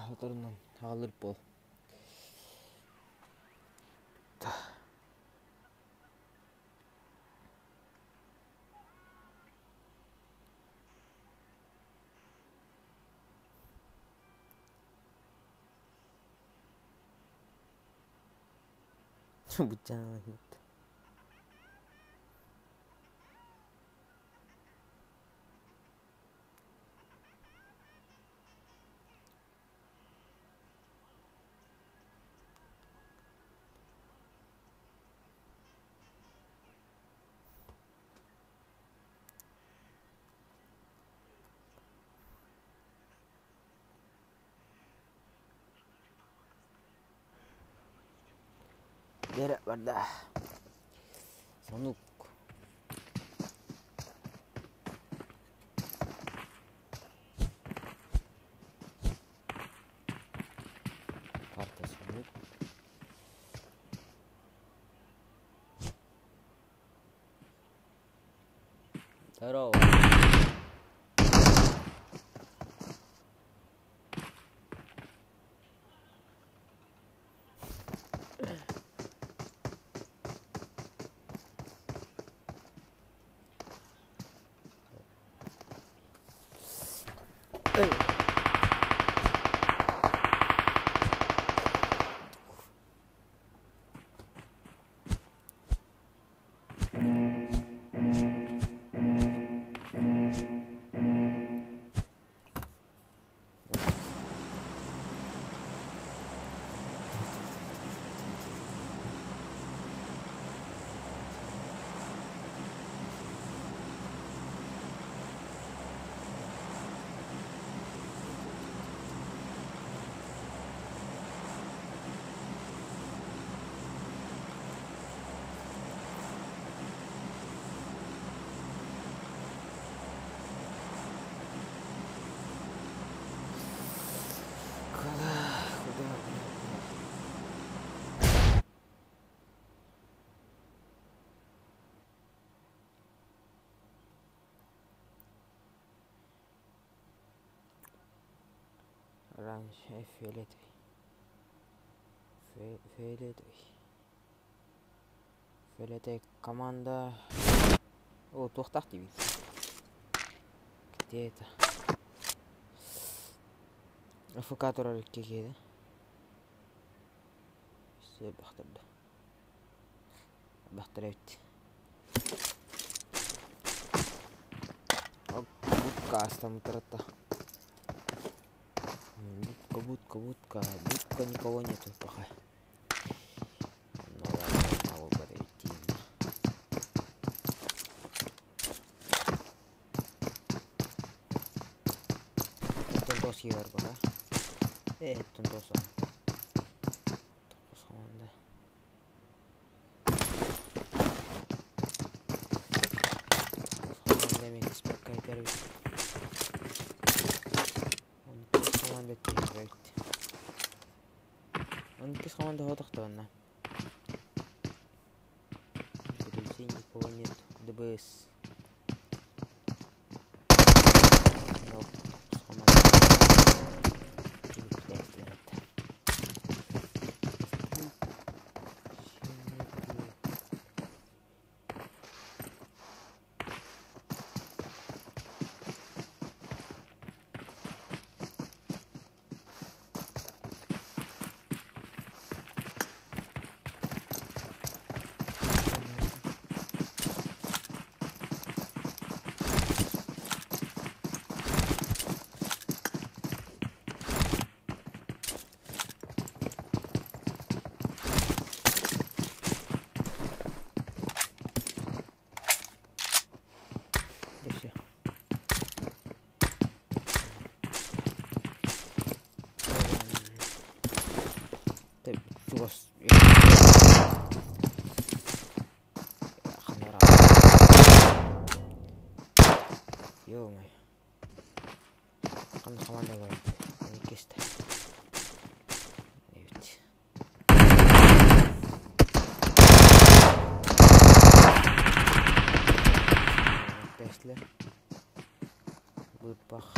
Oturundan alır bol. Bıçağına gitti. Gerek var da. Sanuk. Parta sanuk. Здорово. Раньше Фиолетовый команда. О, тоқтақ дейміз. Где это? АФК туралы келеді. Все бақтырды. Бақтырайды. Будка астам тұратта. Будка. Будка никого нету пока. Ну ладно, надо подойти. Тонтос егер пока. Тонтос он. Тонтос команда. Команда мен спокай первый. Он без команды ходықты ғана. Друзей никого нет. ДБС. Бос. Ё-моё. Қандай команда бар? Не кесті. Evet. Тестler. Будут пах.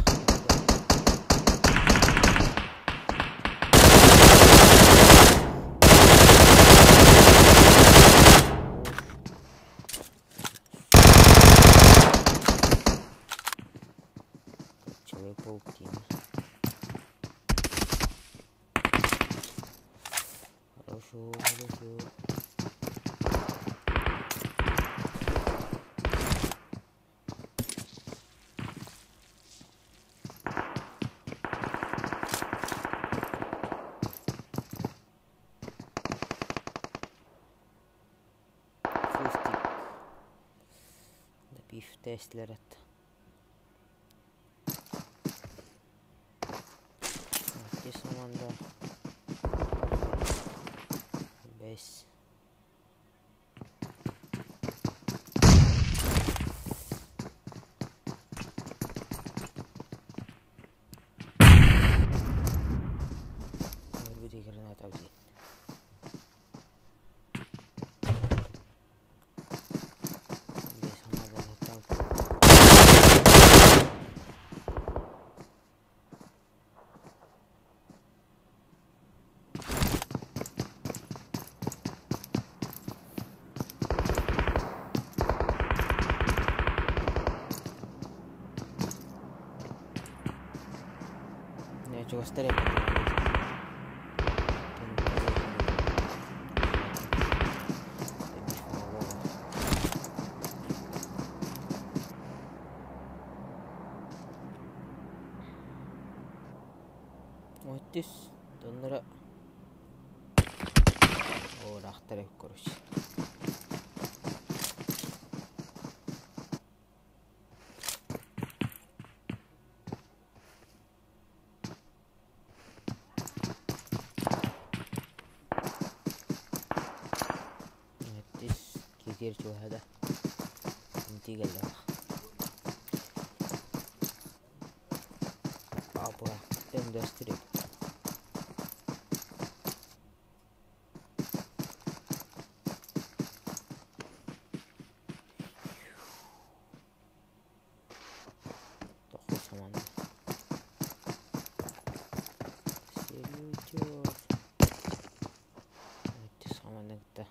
полк деймін. Хорошо. Фустик. Да пиф тестлер это. Здесь команда. Без. Будет граната в день. Я чего старее. Вот здесь, донора. О, рахтарек, короче. كتير شهداء انتي قال أبغى اندستري تخص من سيلوجور تسمع نقطة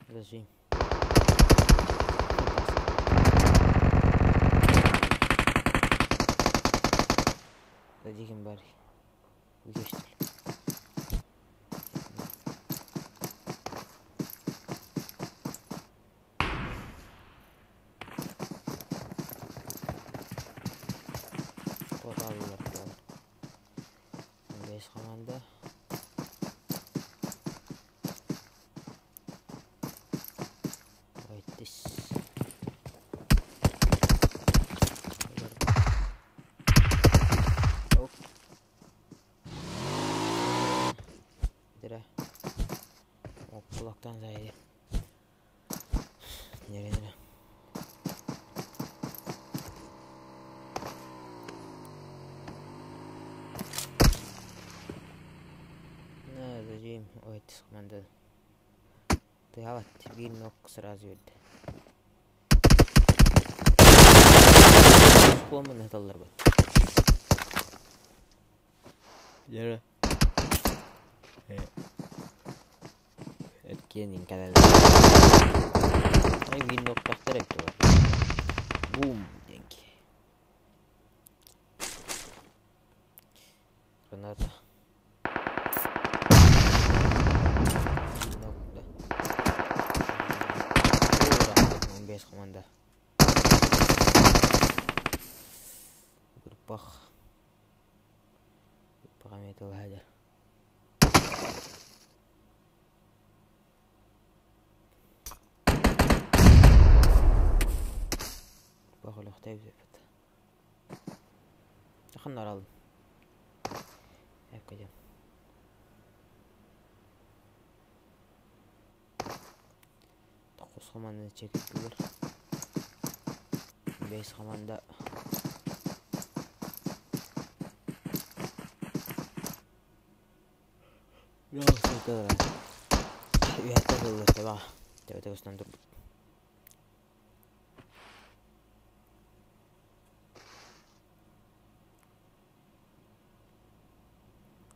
Подожди. Подожди, Гимбари. Где что ли? Вот аллар. Без команда. Kulaktan zaydı. Nereye? Зачем? Ой, это команда. Ты ават, видно, сразу видно. Школман хаталар бар. Жара. Erkeğin kadar. Ay bir nokta direkt var. Boom denk. Granata. Nokta. Ora, 15 komanda. Berpah. Parameter هذا. باخذ اختي بزفت خلنا نرى هيك كده تقص كمان تشيك كبير بيس كمان ده لا سكر يحتاج تبع ستاندرد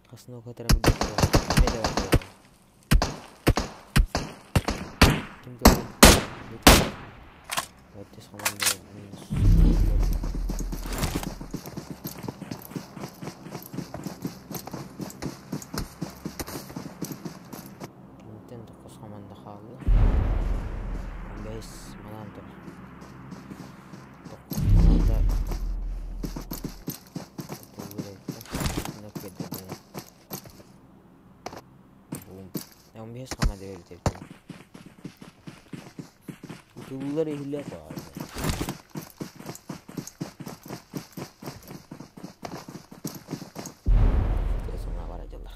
Hasno kataran betul. Beda betul. Kim tuh? Betul. Berarti sama dengan minus. Mungkin untuk sama dengan guys, mantap. Yang biasa sama dia itu. Bunları hile var. Sonra var acılar.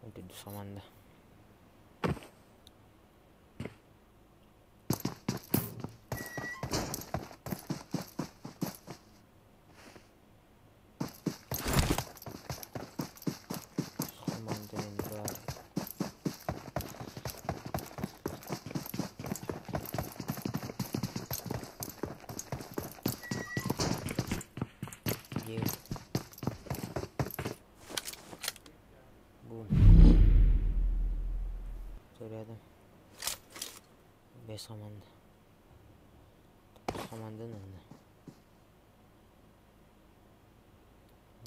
Nanti di samanda. Boom. Sorry adam. Besamanda. Samanda nanda.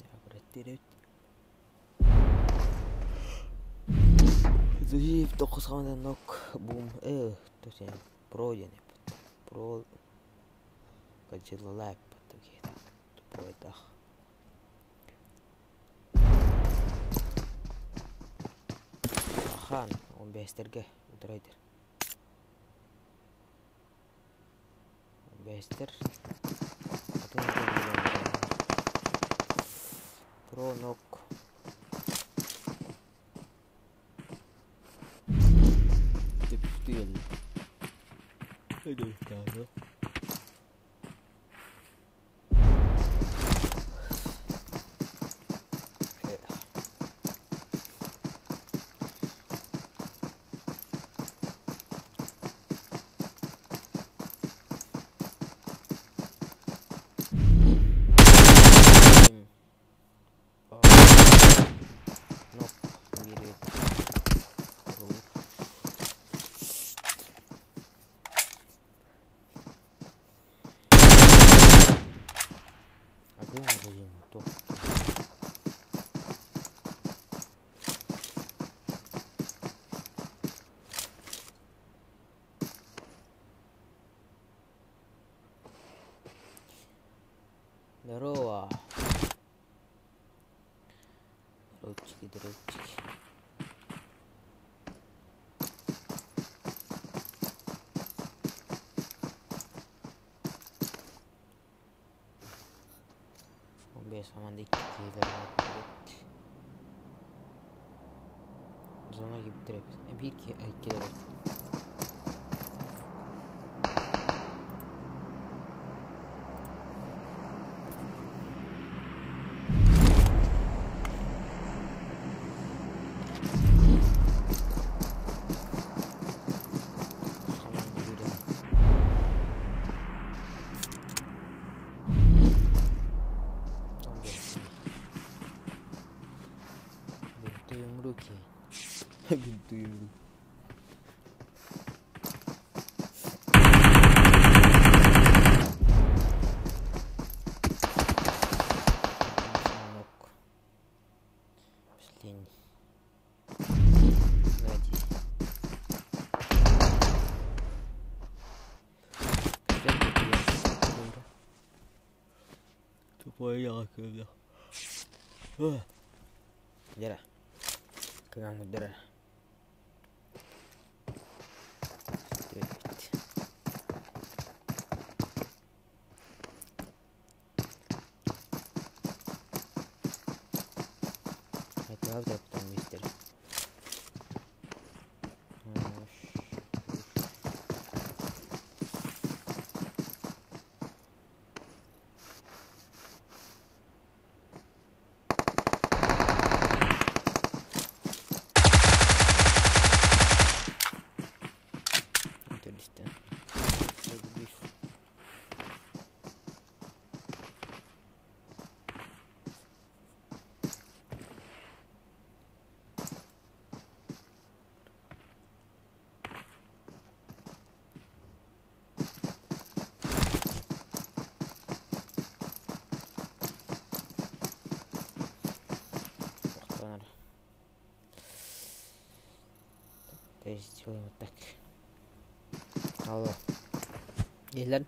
Ya berarti deh. Jadi toko samanda nok boom. Terus ya pro aja nih. Pro kecil lap tuh gitu. Pro itu. Хан, он бестерге утрайдер. Бестер. Про нок. Текстиль. Это что? Tuh. Здорово. Ручки. Sama dikit zona gibi direkt bir iki Bintu yumruk. Последний. Давайте. Тупой я когда. Дера. Каган дера. Правда, потом мистер. Это листа. Сделаем вот так. Алло. Елен.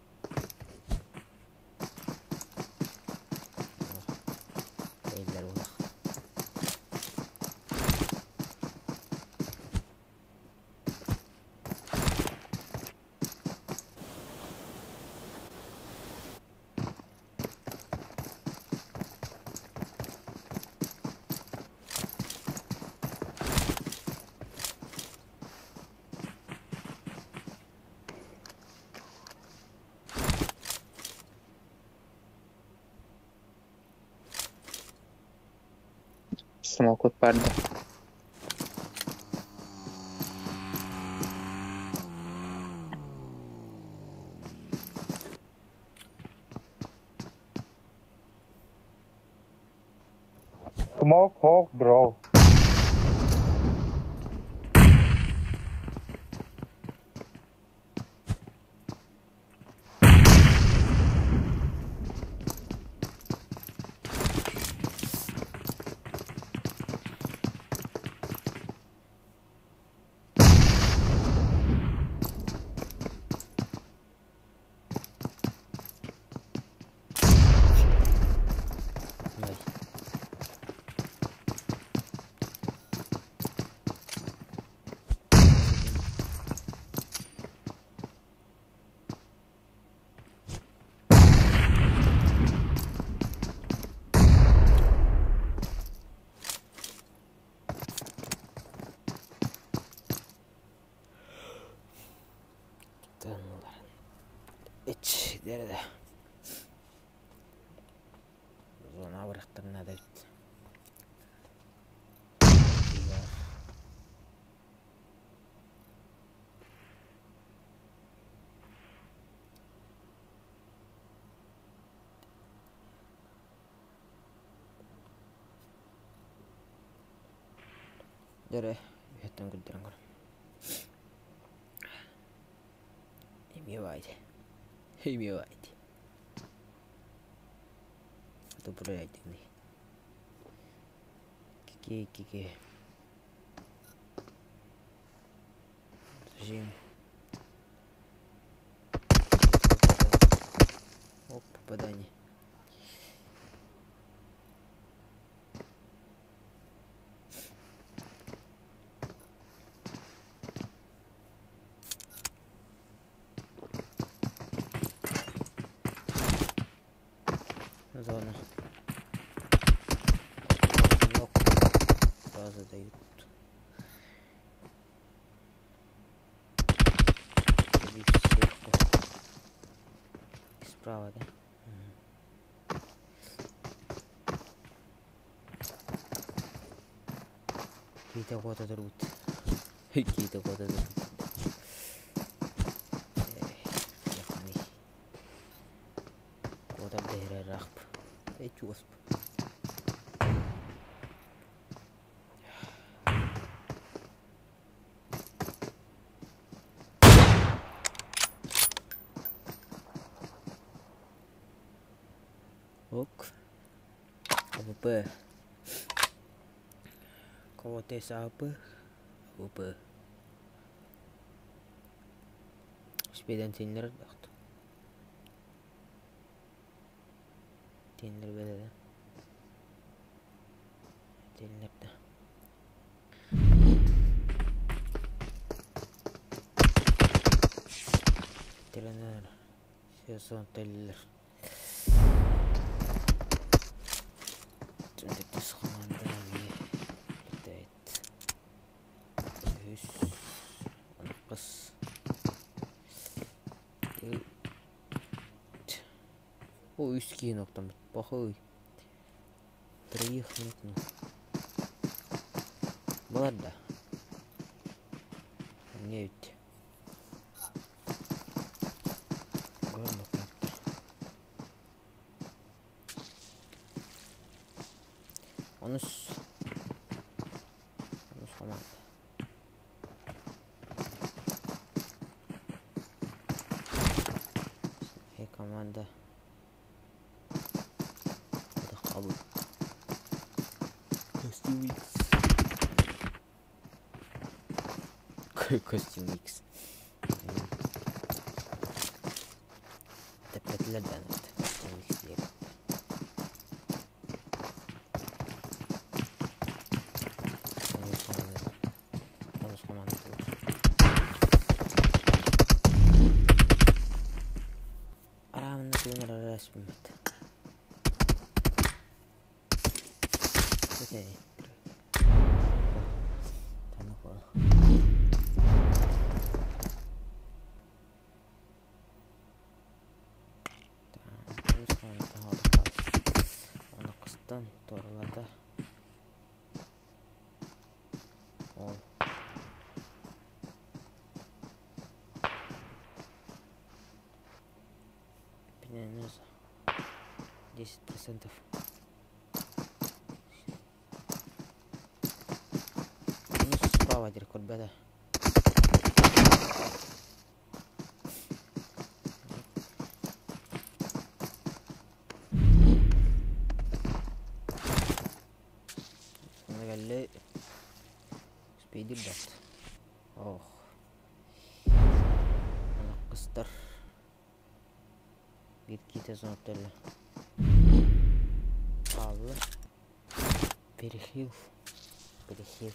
Елдер улах. Smoke उत्पाद Smoke hawk, bro. Nerede? Zona bıraktım ne de. Dere, yettim güldürün konu. İyi vaydı. İyi vaydı. Itu buraya ini. Kiki. Zim. Оп, попадание. Зона. База дают. Справа, да? Какие-то кого-то дерут. Какие-то кого-то дерут. Кого-то бдегре рахп. Эй, чувств. Ок. АВП. Кого-то из АВП. АВП. Спиден тенлер дақты. Тенлер бәді. Тенлерді. Тенлер. Сезон тенлер. Ой, скинул там плохой. Троих нету. Ладно. Мне ведь. Ладно, как-то. Он команда. Команда. Абы. Костюмикс. Костюм X. Tepetlerden Kostüm X diye. Konuş komandı. Aramın nasıl numaraları resmim et. Okey. Tamam kola. Terus komandı harika. Onu kısıttan doğrularda. Ol. Pinenuz 10%. Ini sправа рекорд беда. Magari speedy dot. Oh. Anak kester. Git kita sonotella. Allah. Perihil. Perihil.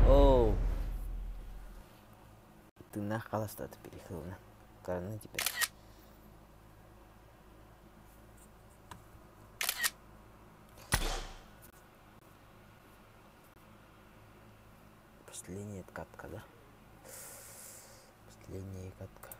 Oh. Тына қаластады перехилна. Караны теперь. Последняя катка, да? Последняя катка.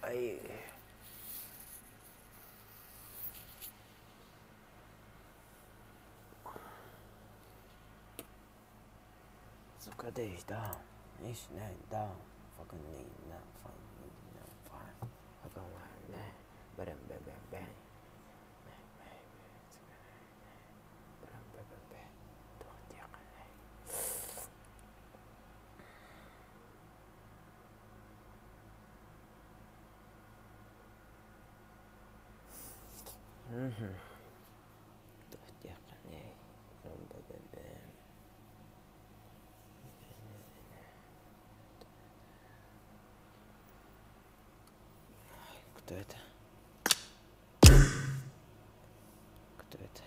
Ай. Сука, да is down. Is not down. Fucking need not fine. Fucking why? Bam. Кто это?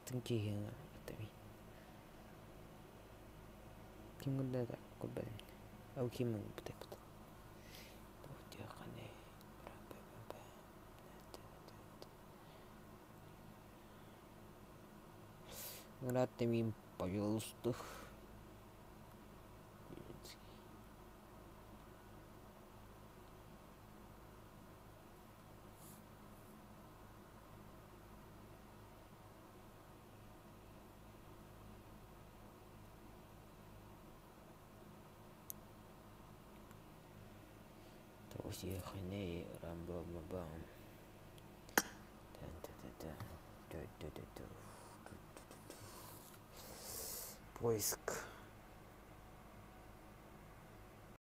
Тынкиген атами. Ким гында да курбан. Ау ким бутеп. Тохтякане. Грате ми, пожалуйста. Хане рамбам. Поиск.